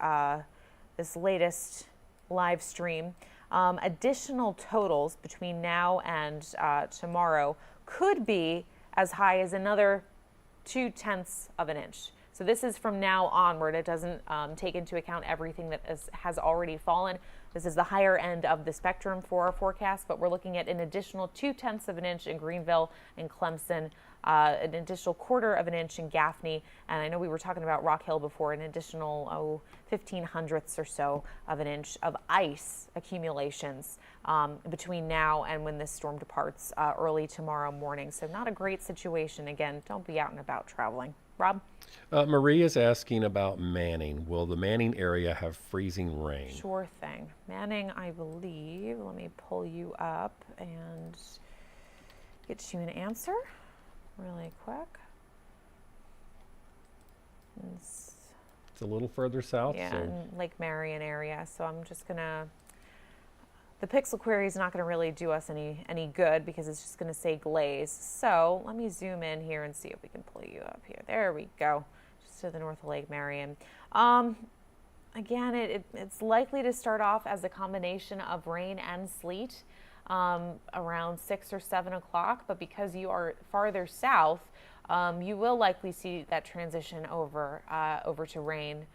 live stream. Additional totals between now and tomorrow could be as high as another 0.2 of an inch. So this is from now onward. It doesn't take into account everything that has already fallen. This is the higher end of the spectrum for our forecast, but we're looking at an additional 0.2 of an inch in Greenville and Clemson, an additional 1/4 of an inch in Gaffney, and I know we were talking about Rock Hill before, an additional 15 hundredths or so of an inch of ice accumulations between now and when this storm departs early tomorrow morning. So not a great situation. Again, don't be out and about traveling. Rob? Marie is asking about Manning. Will the Manning area have freezing rain? Sure thing. Manning, I believe, let me pull you up and get you an answer really quick. It's a little further south. Yeah, So in Lake Marion area. So I'm just going to, the pixel query is not going to really do us any good because it's just going to say glaze. So let me zoom in here and see if we can pull you up here. There we go, just to the north of Lake Marion. Again, it's likely to start off as a combination of rain and sleet around 6 or 7 o'clock, but because you are farther south, you will likely see that transition over to rain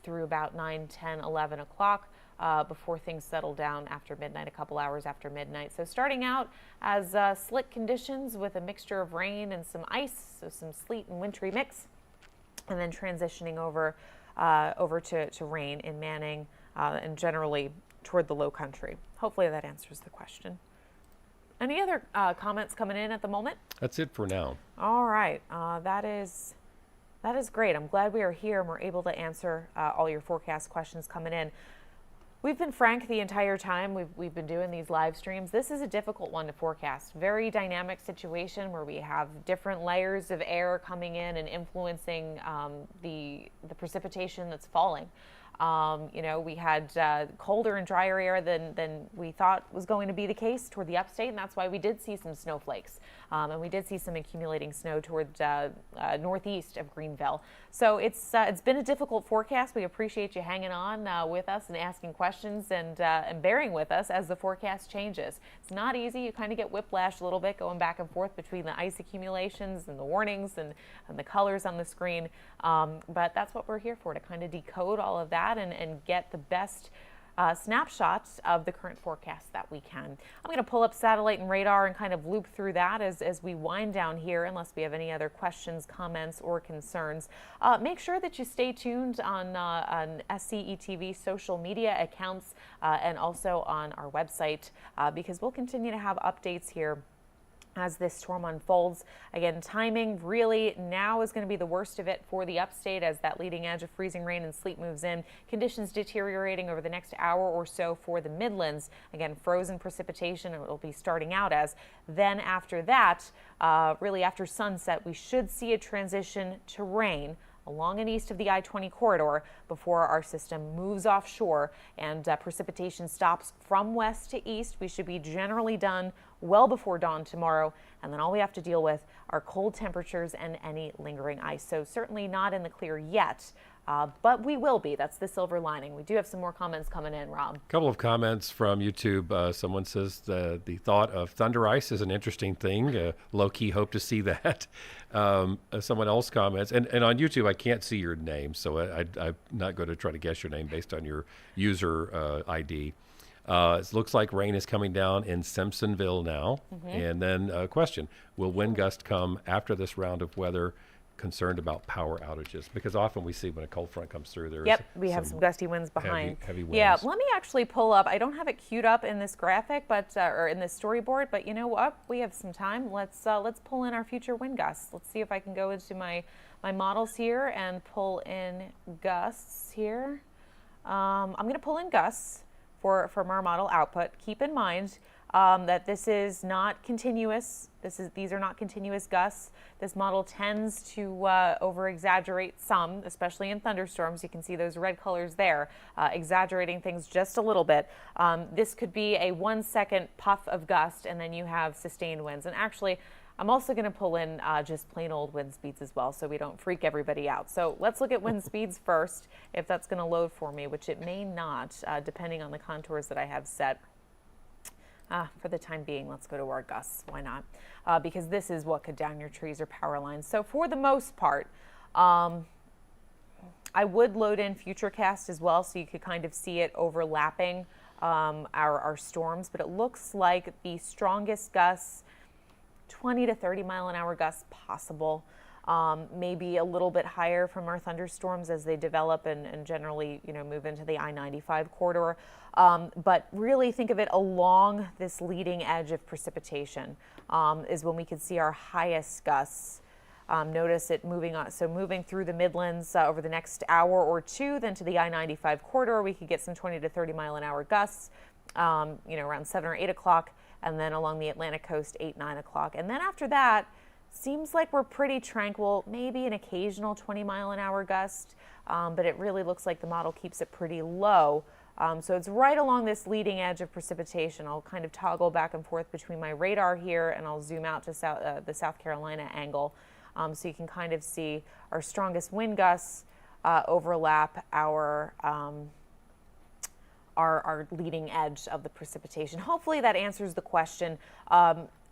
through about 9, 10, 11 o'clock. Before things settle down after midnight, a couple hours after midnight. So starting out as slick conditions with a mixture of rain and some ice, so some sleet and wintry mix, and then transitioning over to rain in Manning and generally toward the low country. Hopefully that answers the question. Any other comments coming in at the moment? that's it for now. All right, that is great. I'm glad we are here and we're able to answer all your forecast questions coming in. We've been frank the entire time we've been doing these live streams. This is a difficult one to forecast. Very dynamic situation where we have different layers of air coming in and influencing the precipitation that's falling. We had colder and drier air than we thought was going to be the case toward the upstate, and that's why we did see some snowflakes. And we did see some accumulating snow toward northeast of Greenville. So it's been a difficult forecast. We appreciate you hanging on with us and asking questions and bearing with us as the forecast changes. It's not easy. You kind of get whiplash a little bit going back and forth between the ice accumulations and the warnings and the colors on the screen. But that's what we're here for, to kind of decode all of that and get the best snapshots of the current forecast that we can. I'm going to pull up satellite and radar and kind of loop through that as we wind down here, unless we have any other questions, comments, or concerns. Make sure that you stay tuned on SCETV social media accounts and also on our website because we'll continue to have updates here as this storm unfolds. Again, timing really now is going to be the worst of it for the upstate as that leading edge of freezing rain and sleet moves in. Conditions deteriorating over the next hour or so for the Midlands. Again, frozen precipitation it will be starting out as. Then after that, really after sunset, we should see a transition to rain along and east of the I-20 corridor before our system moves offshore and precipitation stops from west to east. We should be generally done well before dawn tomorrow, and then all we have to deal with are cold temperatures and any lingering ice. So certainly not in the clear yet, but we will be. That's the silver lining. We do have some more comments coming in, Rob. A couple of comments from YouTube. Someone says the thought of thunder ice is an interesting thing. Low-key hope to see that. Someone else comments, and on YouTube I can't see your name, so I'm not going to try to guess your name based on your user ID. It looks like rain is coming down in Simpsonville now. And then a question, will wind gust come after this round of weather concerned about power outages? Because often we see when a cold front comes through, there's Yep, we have some gusty winds behind. heavy winds. Yeah, let me actually pull up. I don't have it queued up in this graphic, but or in this storyboard. But you know what? We have some time. Let's pull in our future wind gusts. Let's see if I can go into my models here and pull in gusts here. I'm going to pull in gusts from our model output. Keep in mind that this is not continuous. These are not continuous gusts. This model tends to over-exaggerate some, especially in thunderstorms. You can see those red colors there, exaggerating things just a little bit. This could be a 1 second puff of gust, and then you have sustained winds. And actually, I'm also going to pull in just plain old wind speeds as well, so we don't freak everybody out. So let's look at wind speeds first, if that's going to load for me, which it may not, depending on the contours that I have set. For the time being, let's go to our gusts. Why not? Because this is what could down your trees or power lines. So for the most part, I would load in Futurecast as well, so you could kind of see it overlapping our storms. But it looks like the strongest gusts, 20 to 30 mile an hour gusts possible. Maybe a little bit higher from our thunderstorms as they develop and generally, move into the I-95 corridor. But really think of it along this leading edge of precipitation is when we could see our highest gusts. Notice it moving on. So moving through the Midlands over the next hour or two, then to the I-95 corridor, we could get some 20 to 30 mile an hour gusts, around 7 or 8 o'clock, and then along the Atlantic coast, 8, 9 o'clock. And then after that, seems like we're pretty tranquil, maybe an occasional 20 mile an hour gust, but it really looks like the model keeps it pretty low. So it's right along this leading edge of precipitation. I'll kind of toggle back and forth between my radar here, and I'll zoom out to the South Carolina angle, so you can kind of see our strongest wind gusts overlap our leading edge of the precipitation. Hopefully that answers the question.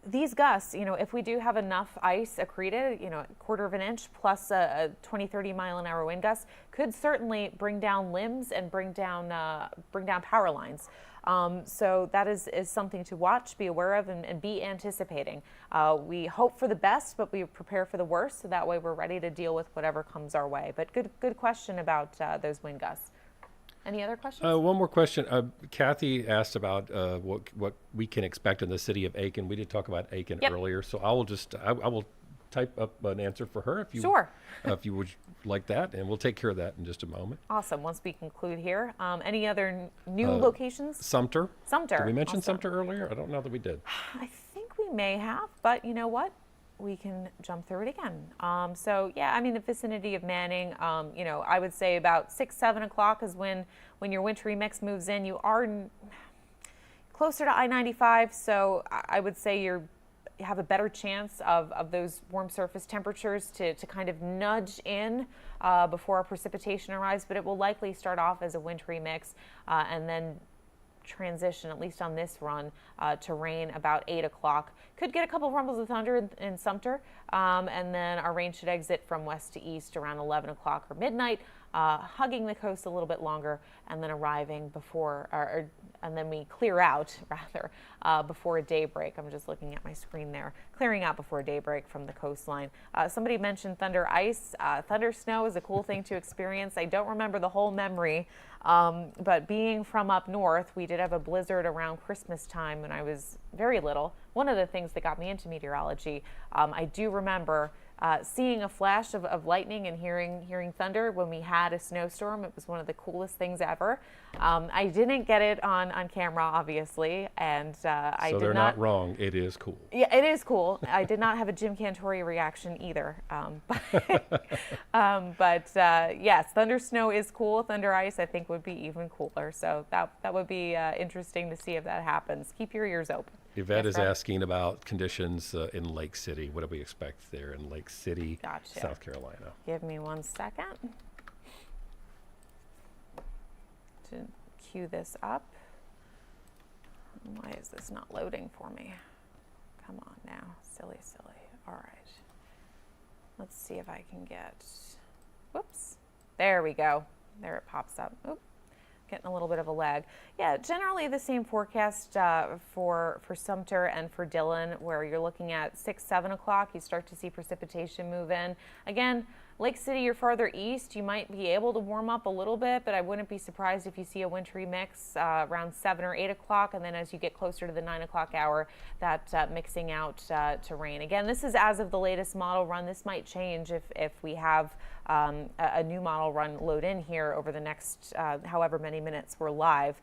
These gusts, if we do have enough ice accreted, a quarter of an inch plus a 20, 30 mile an hour wind gust, could certainly bring down limbs and bring down power lines. So that is something to watch, be aware of, and be anticipating. We hope for the best, but we prepare for the worst, so that way we're ready to deal with whatever comes our way. But good question about those wind gusts. Any other questions? One more question. Kathy asked about what we can expect in the city of Aiken. We did talk about Aiken earlier, so I will type up an answer for her if you sure. If you would like that, and we'll take care of that in just a moment. Awesome. Once we conclude here, any other new locations? Sumter. Did we mention Sumter earlier? I don't know that we did. I think we may have, but you know what? We can jump through it again. So yeah, the vicinity of Manning, I would say about 6, 7 o'clock is when your wintry mix moves in. You are closer to I-95, so I would say you have a better chance of those warm surface temperatures to kind of nudge in before our precipitation arrives, but it will likely start off as a wintry mix and then transition, at least on this run, to rain about 8 o'clock. Could get a couple of rumbles of thunder in Sumter, and then our rain should exit from west to east around 11 o'clock or midnight, hugging the coast a little bit longer, and then arriving before, and then we clear out rather before daybreak. I'm just looking at my screen there, clearing out before daybreak from the coastline. Somebody mentioned thunder ice. Thunder snow is a cool thing to experience. I don't remember the whole memory, but being from up north, we did have a blizzard around Christmas time when I was very little. One of the things that got me into meteorology, I do remember seeing a flash of lightning and hearing thunder when we had a snowstorm. It was one of the coolest things ever. I didn't get it on camera, obviously, and I did not. So they're not wrong. It is cool. Yeah, it is cool. I did not have a Jim Cantori reaction either. But yes, thunder snow is cool. Thunder ice, I think, would be even cooler. So that would be interesting to see if that happens. Keep your ears open. Yvette is asking about conditions in Lake City. What do we expect there in Lake City, South Carolina? Give me 1 second to cue this up. Why is this not loading for me? Come on now, silly. All right. Let's see if I can get, whoops. There we go. There it pops up. Oop. getting a little bit of a lag. Yeah, generally the same forecast for Sumter and for Dillon, where you're looking at 6, 7 o'clock. You start to see precipitation move in. Again, Lake City, you're farther east. You might be able to warm up a little bit, but I wouldn't be surprised if you see a wintry mix around 7 or 8 o'clock. And then as you get closer to the 9 o'clock hour, that mixing out to rain. Again, this is as of the latest model run. This might change if we have a new model run load in here over the next however many minutes we're live.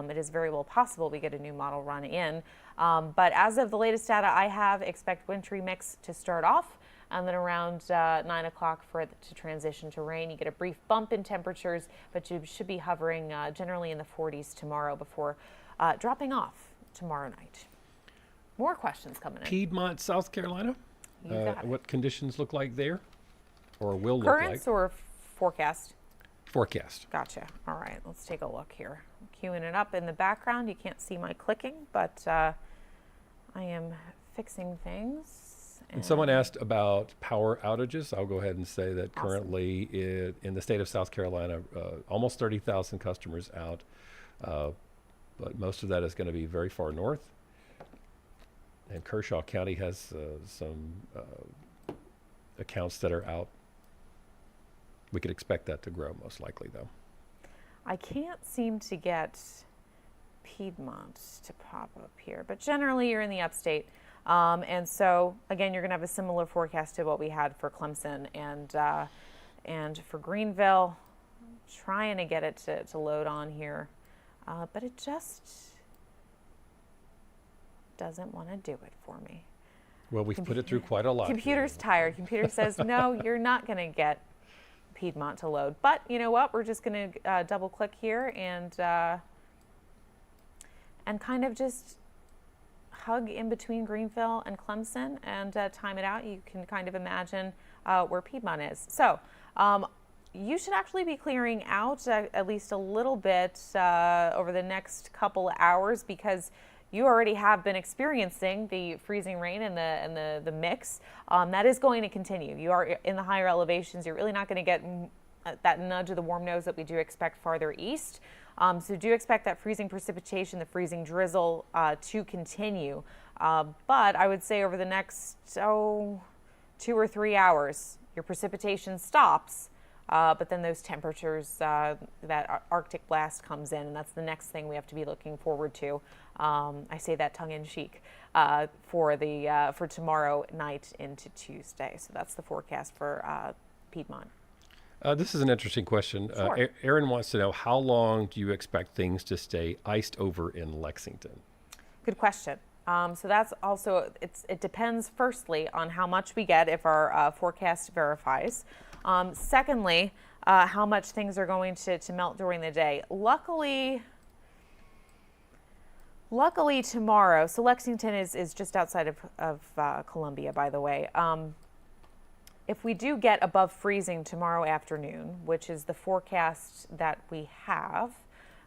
It is very well possible we get a new model run in. But as of the latest data I have, expect wintry mix to start off, and then around 9 o'clock for it to transition to rain. You get a brief bump in temperatures, but you should be hovering generally in the 40s tomorrow before dropping off tomorrow night. More questions coming in. Piedmont, South Carolina. What conditions look like there, or will look like? Currents or forecast? Forecast. Gotcha. All right, let's take a look here. I'm queuing it up in the background. You can't see my clicking, but I am fixing things. And someone asked about power outages. I'll go ahead and say that Awesome. currently in the state of South Carolina, almost 30,000 customers out, but most of that is going to be very far north. And Kershaw County has some accounts that are out. We could expect that to grow most likely, though. I can't seem to get Piedmont to pop up here, but generally you're in the upstate. And so, again, you're going to have a similar forecast to what we had for Clemson and for Greenville. I'm trying to get it to load on here, but it just doesn't want to do it for me. Well, we've put it through quite a lot. Computer's tired. Computer says, no, you're not going to get Piedmont to load. But you know what? We're just going to double click here and kind of just hug in between Greenville and Clemson and time it out. You can kind of imagine where Piedmont is. So you should actually be clearing out at least a little bit over the next couple of hours, because you already have been experiencing the freezing rain and the mix. That is going to continue. You are in the higher elevations. You're really not going to get that nudge of the warm nose that we do expect farther east. So do expect that freezing precipitation, the freezing drizzle to continue. But I would say over the next 2 or 3 hours, your precipitation stops. But then those temperatures, that Arctic blast comes in, and that's the next thing we have to be looking forward to. I say that tongue-in-cheek for tomorrow night into Tuesday. So that's the forecast for Piedmont. This is an interesting question. Sure. Aaron wants to know, how long do you expect things to stay iced over in Lexington? Good question. So that's also, it depends firstly on how much we get if our forecast verifies. Secondly, how much things are going to melt during the day. Luckily tomorrow, so Lexington is just outside of Columbia, by the way. If we do get above freezing tomorrow afternoon, which is the forecast that we have,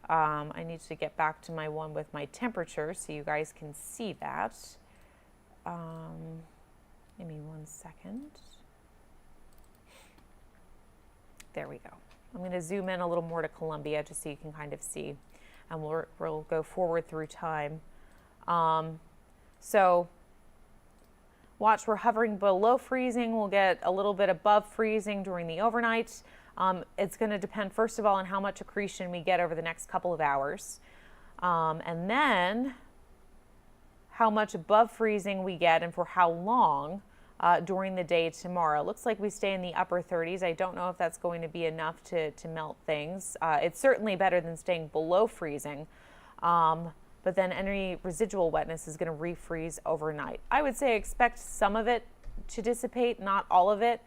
I need to get back to my one with my temperature so you guys can see that. Give me 1 second. There we go. I'm going to zoom in a little more to Columbia just so you can kind of see, and we'll go forward through time. So watch, we're hovering below freezing. We'll get a little bit above freezing during the overnight. It's going to depend, first of all, on how much accretion we get over the next couple of hours. And then how much above freezing we get and for how long during the day tomorrow. It looks like we stay in the upper 30s. I don't know if that's going to be enough to melt things. It's certainly better than staying below freezing. But then any residual wetness is going to refreeze overnight. I would say expect some of it to dissipate, not all of it.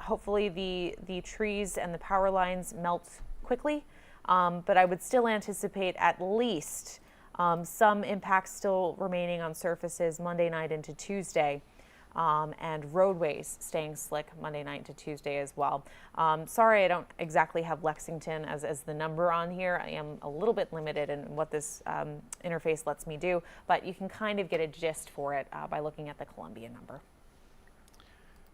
Hopefully the trees and the power lines melt quickly, but I would still anticipate at least some impacts still remaining on surfaces Monday night into Tuesday. And roadways staying slick Monday night to Tuesday as well. Sorry, I don't exactly have Lexington as the number on here. I am a little bit limited in what this interface lets me do, but you can kind of get a gist for it by looking at the Columbia number.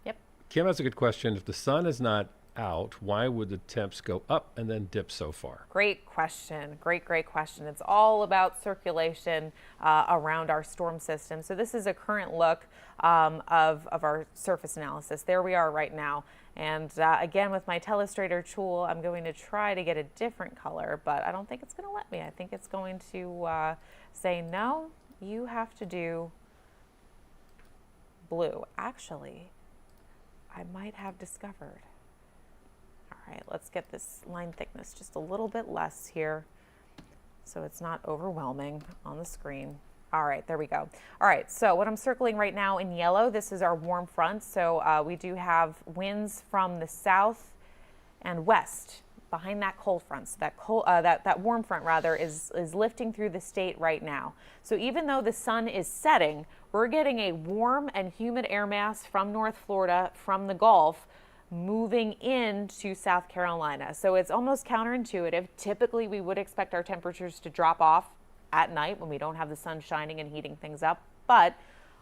Yep. Kim has a good question. If the sun is not out, why would the temps go up and then dip so far? Great question. Great question. It's all about circulation around our storm system. So this is a current look of our surface analysis. There we are right now. And again, with my telestrator tool, I'm going to try to get a different color, but I don't think it's going to let me. I think it's going to say, no, you have to do blue. Actually, I might have discovered. All right, let's get this line thickness just a little bit less here so it's not overwhelming on the screen. All right, there we go. All right, so what I'm circling right now in yellow, this is our warm front. So we do have winds from the south and west behind that cold front. So that warm front rather is lifting through the state right now. So even though the sun is setting, we're getting a warm and humid air mass from North Florida, from the Gulf, moving into South Carolina. So it's almost counterintuitive. Typically, we would expect our temperatures to drop off at night when we don't have the sun shining and heating things up. But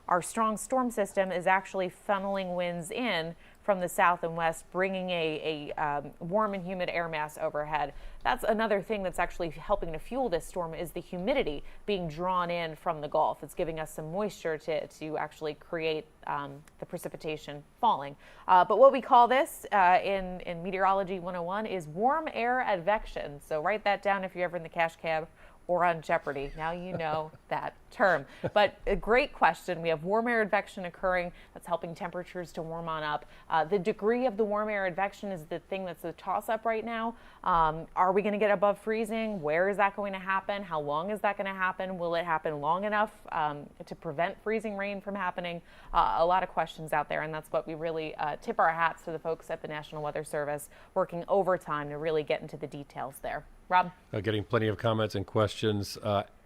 our strong storm system is actually funneling winds in from the south and west, bringing a warm and humid air mass overhead. That's another thing that's actually helping to fuel this storm is the humidity being drawn in from the Gulf. It's giving us some moisture to actually create the precipitation falling. But what we call this in Meteorology 101 is warm air advection. So write that down if you're ever in the cash cab or on Jeopardy. Now you know that term. But a great question. We have warm air advection occurring. That's helping temperatures to warm on up. The degree of the warm air advection is the thing that's a toss-up right now. Are we going to get above freezing? Where is that going to happen? How long is that going to happen? Will it happen long enough to prevent freezing rain from happening? A lot of questions out there, and that's what we really tip our hats to the folks at the National Weather Service working overtime to really get into the details there. Rob? Getting plenty of comments and questions.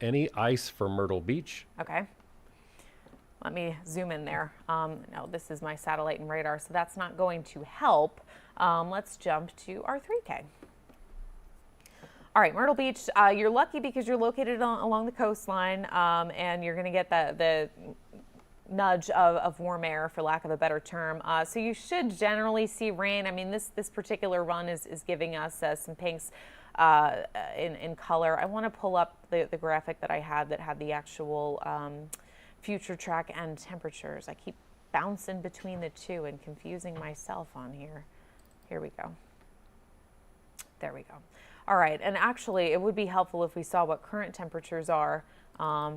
Any ice for Myrtle Beach? Okay. Let me zoom in there. No, this is my satellite and radar, so that's not going to help. Let's jump to our 3K. All right, Myrtle Beach, you're lucky because you're located along the coastline, and you're going to get the nudge of warm air, for lack of a better term. So you should generally see rain. I mean, this particular run is giving us some pinks in color. I want to pull up the graphic that I had that had the actual future track and temperatures. I keep bouncing between the two and confusing myself on here. Here we go. There we go. All right, and actually it would be helpful if we saw what current temperatures are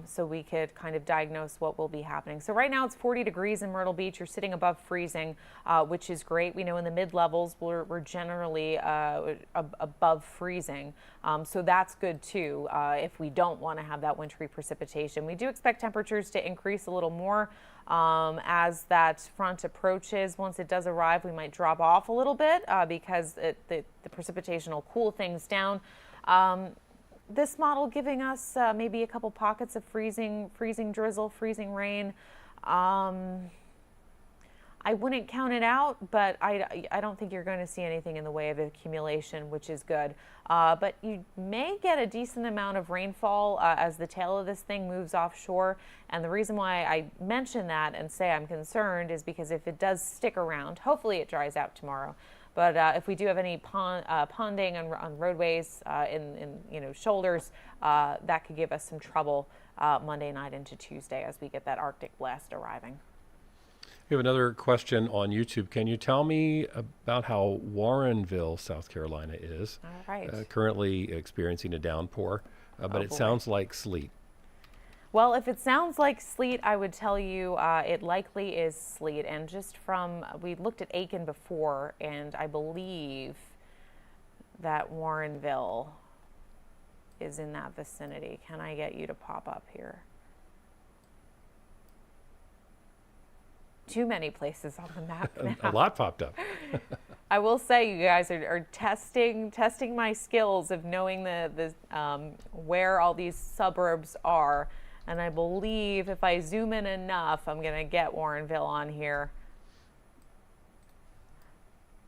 so we could kind of diagnose what will be happening. So right now it's 40 degrees in Myrtle Beach. You're sitting above freezing, which is great. We know in the mid-levels we're generally above freezing, so that's good too if we don't want to have that wintry precipitation. We do expect temperatures to increase a little more as that front approaches. Once it does arrive, we might drop off a little bit because the precipitation will cool things down. This model giving us maybe a couple pockets of freezing drizzle, freezing rain. I wouldn't count it out, but I don't think you're going to see anything in the way of accumulation, which is good. But you may get a decent amount of rainfall as the tail of this thing moves offshore. And the reason why I mention that and say I'm concerned is because if it does stick around, hopefully it dries out tomorrow. But if we do have any ponding on roadways, in shoulders, that could give us some trouble Monday night into Tuesday as we get that Arctic blast arriving. We have another question on YouTube. Can you tell me about how Warrenville, South Carolina is? All right. Currently experiencing a downpour, but it sounds like sleet. Well, if it sounds like sleet, I would tell you it likely is sleet. And just we looked at Aiken before, and I believe that Warrenville is in that vicinity. Can I get you to pop up here? Too many places on the map now. A lot popped up. I will say you guys are testing my skills of knowing where all these suburbs are. And I believe if I zoom in enough, I'm going to get Warrenville on here.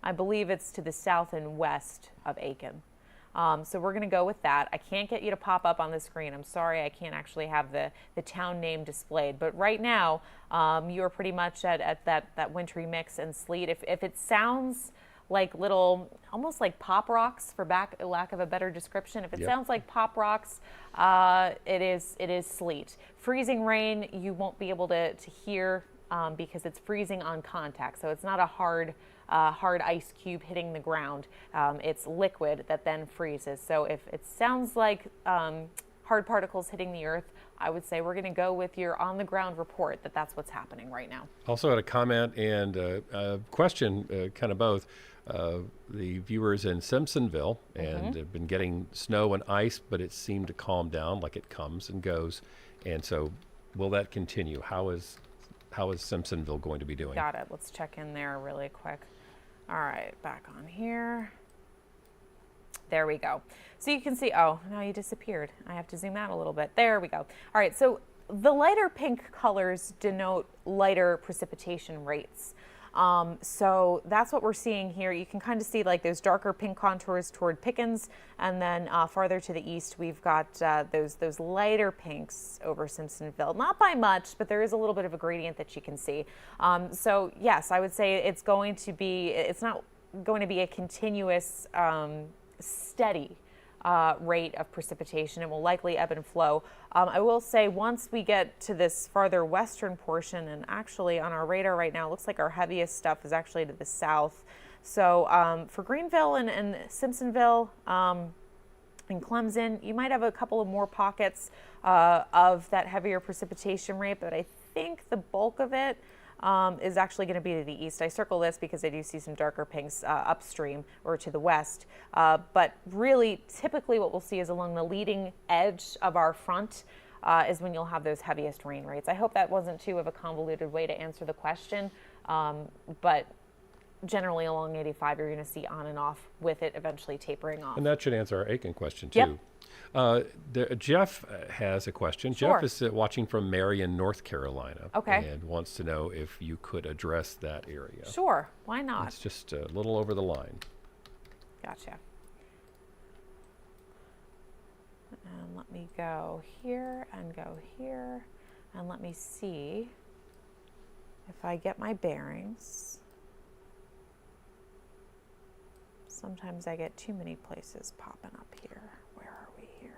I believe it's to the south and west of Aiken. So we're going to go with that. I can't get you to pop up on the screen. I'm sorry, I can't actually have the town name displayed. But right now, you are pretty much at that wintry mix and sleet. If it sounds like little, almost like pop rocks, for lack of a better description. If it sounds like pop rocks, it is sleet. Freezing rain, you won't be able to hear because it's freezing on contact. So it's not a hard ice cube hitting the ground. It's liquid that then freezes. So if it sounds like hard particles hitting the earth, I would say we're going to go with your on-the-ground report that that's what's happening right now. Also had a comment and a question, kind of both. The viewers in Simpsonville and have been getting snow and ice, but it seemed to calm down, like it comes and goes. And so will that continue? How is Simpsonville going to be doing? Got it. Let's check in there really quick. All right, back on here. There we go. So you can see, oh, now you disappeared. I have to zoom out a little bit. There we go. All right, so the lighter pink colors denote lighter precipitation rates. So that's what we're seeing here. You can kind of see like those darker pink contours toward Pickens, and then farther to the east, we've got those lighter pinks over Simpsonville. Not by much, but there is a little bit of a gradient that you can see. So yes, I would say it's not going to be a continuous, steady rate of precipitation. It will likely ebb and flow. I will say once we get to this farther western portion, and actually on our radar right now, it looks like our heaviest stuff is actually to the south. So for Greenville and Simpsonville and Clemson, you might have a couple of more pockets of that heavier precipitation rate, but I think the bulk of it is actually going to be to the east. I circle this because I do see some darker pinks upstream or to the west. But really, typically what we'll see is along the leading edge of our front is when you'll have those heaviest rain rates. I hope that wasn't too of a convoluted way to answer the question. But generally along 85, you're going to see on and off with it eventually tapering off. And that should answer our Aiken question too. Yep. Jeff has a question. Sure. Jeff is watching from Marion, North Carolina. Okay. And wants to know if you could address that area. Sure. Why not? It's just a little over the line. Gotcha. And let me go here and go here. And let me see if I get my bearings. Sometimes I get too many places popping up here. Where are we here?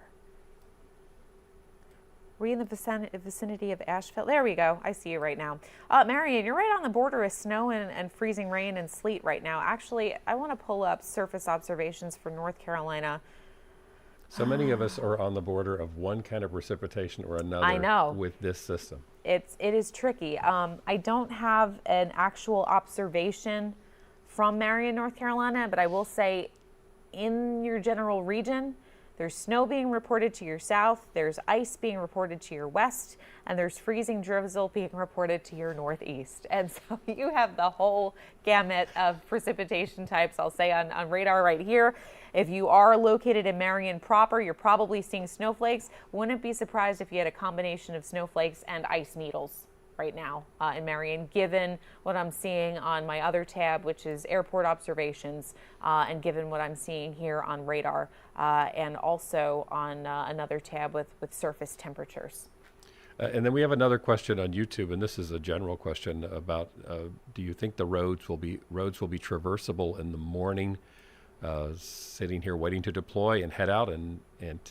Were you in the vicinity of Asheville? There we go. I see you right now. Marion, you're right on the border of snow and freezing rain and sleet right now. Actually, I want to pull up surface observations for North Carolina. So many of us are on the border of one kind of precipitation or another. I know. With this system. It is tricky. I don't have an actual observation from Marion, North Carolina, but I will say in your general region, there's snow being reported to your south, there's ice being reported to your west, and there's freezing drizzle being reported to your northeast. And so you have the whole gamut of precipitation types, I'll say, on radar right here. If you are located in Marion proper, you're probably seeing snowflakes. Wouldn't be surprised if you had a combination of snowflakes and ice needles right now in Marion, given what I'm seeing on my other tab, which is airport observations, and given what I'm seeing here on radar, and also on another tab with surface temperatures. And then we have another question on YouTube, and this is a general question about: do you think the roads will be traversable in the morning? Sitting here waiting to deploy and head out, and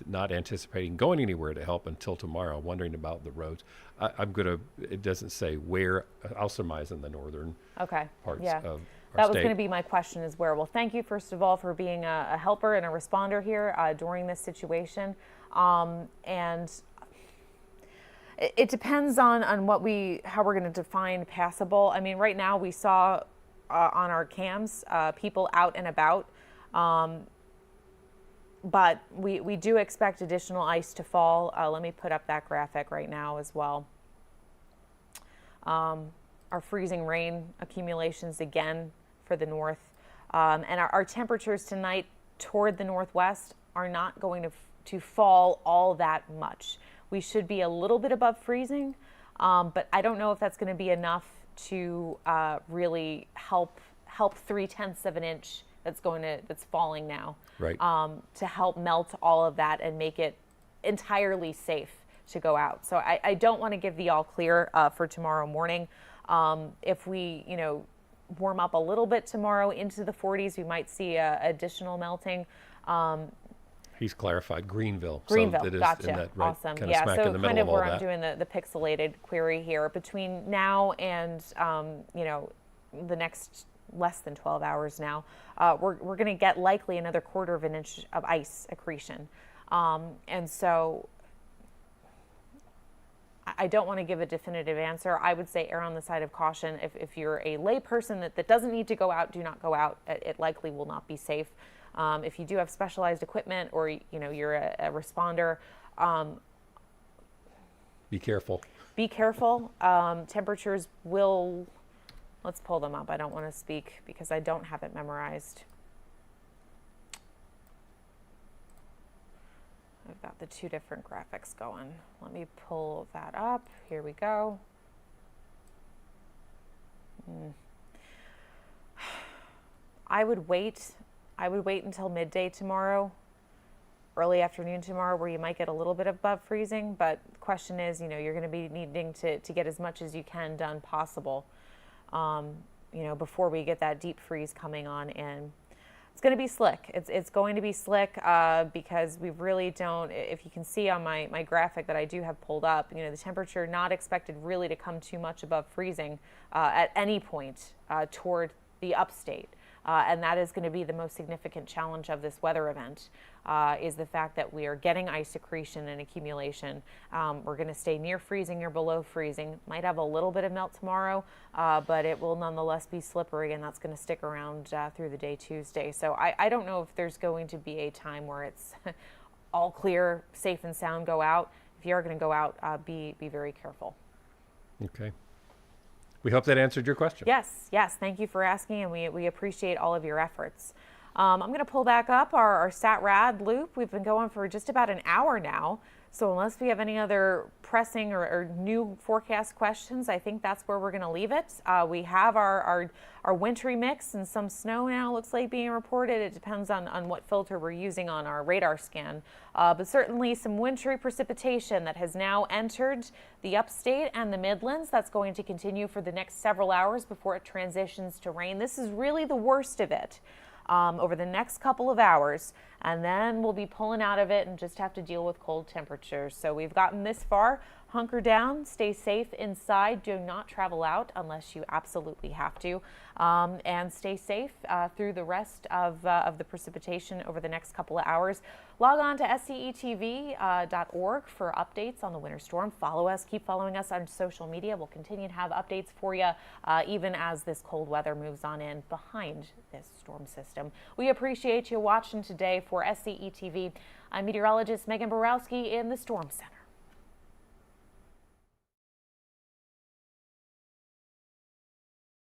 not anticipating going anywhere to help until tomorrow. Wondering about the roads. It doesn't say where. I'll surmise in the northern parts of our that was state. going to be my question as well. Well, thank you first of all for being a helper and a responder here during this situation. And it depends on how we're going to define passable. I mean, right now we saw on our cams people out and about. But we do expect additional ice to fall. Let me put up that graphic right now as well. Our freezing rain accumulations again for the north. And our temperatures tonight toward the northwest are not going to fall all that much. We should be a little bit above freezing, but I don't know if that's going to be enough to really help 0.3 of an inch that's falling now, right? To help melt all of that and make it entirely safe to go out. So I don't want to give the all clear for tomorrow morning. If we, warm up a little bit tomorrow into the 40s. We might see additional melting. He's clarified Greenville. Greenville, So it is gotcha. in that right, Awesome. kind of Yeah, smack so in the middle kind of of all where I'm that. doing the pixelated query here. Between now and, you know, the next less than 12 hours now, we're going to get likely another 1/4 of an inch of ice accretion. And so I don't want to give a definitive answer. I would say err on the side of caution. If you're a lay person that doesn't need to go out, do not go out. It likely will not be safe. If you do have specialized equipment, or you know you're a responder, Be careful. be careful. Temperatures will, let's pull them up. I don't want to speak because I don't have it memorized. I've got the 2 different graphics going. Let me pull that up. Here we go. I would wait until midday tomorrow, early afternoon tomorrow, where you might get a little bit above freezing. But the question is, you know, you're going to be needing to get as much as you can done possible, you know, before we get that deep freeze coming on in. It's going to be slick. It's going to be slick because we really don't, if you can see on my graphic that I do have pulled up, you know, the temperature not expected really to come too much above freezing at any point toward the upstate. And that is going to be the most significant challenge of this weather event, is the fact that we are getting ice accretion and accumulation. We're going to stay near freezing or below freezing. Might have a little bit of melt tomorrow, but it will nonetheless be slippery, and that's going to stick around through the day Tuesday. So I don't know if there's going to be a time where it's all clear, safe and sound, go out. If you are going to go out, be very careful. Okay. We hope that answered your question. Yes. Thank you for asking, and we appreciate all of your efforts. I'm going to pull back up our StatRad loop. We've been going for just about an hour now. So unless we have any other pressing or new forecast questions, I think that's where we're going to leave it. We have our wintry mix and some snow now looks like being reported. It depends on what filter we're using on our radar scan. But certainly some wintry precipitation that has now entered the upstate and the Midlands. That's going to continue for the next several hours before it transitions to rain. This is really the worst of it. Over the next couple of hours, and then we'll be pulling out of it and just have to deal with cold temperatures. So we've gotten this far. Hunker down, stay safe inside, do not travel out unless you absolutely have to, and stay safe through the rest of the precipitation over the next couple of hours. Log on to SCETV.org for updates on the winter storm. Follow us, keep following us on social media. We'll continue to have updates for you even as this cold weather moves on in behind this storm system. We appreciate you watching today for SCETV. I'm meteorologist Megan Borowski in the Storm Center.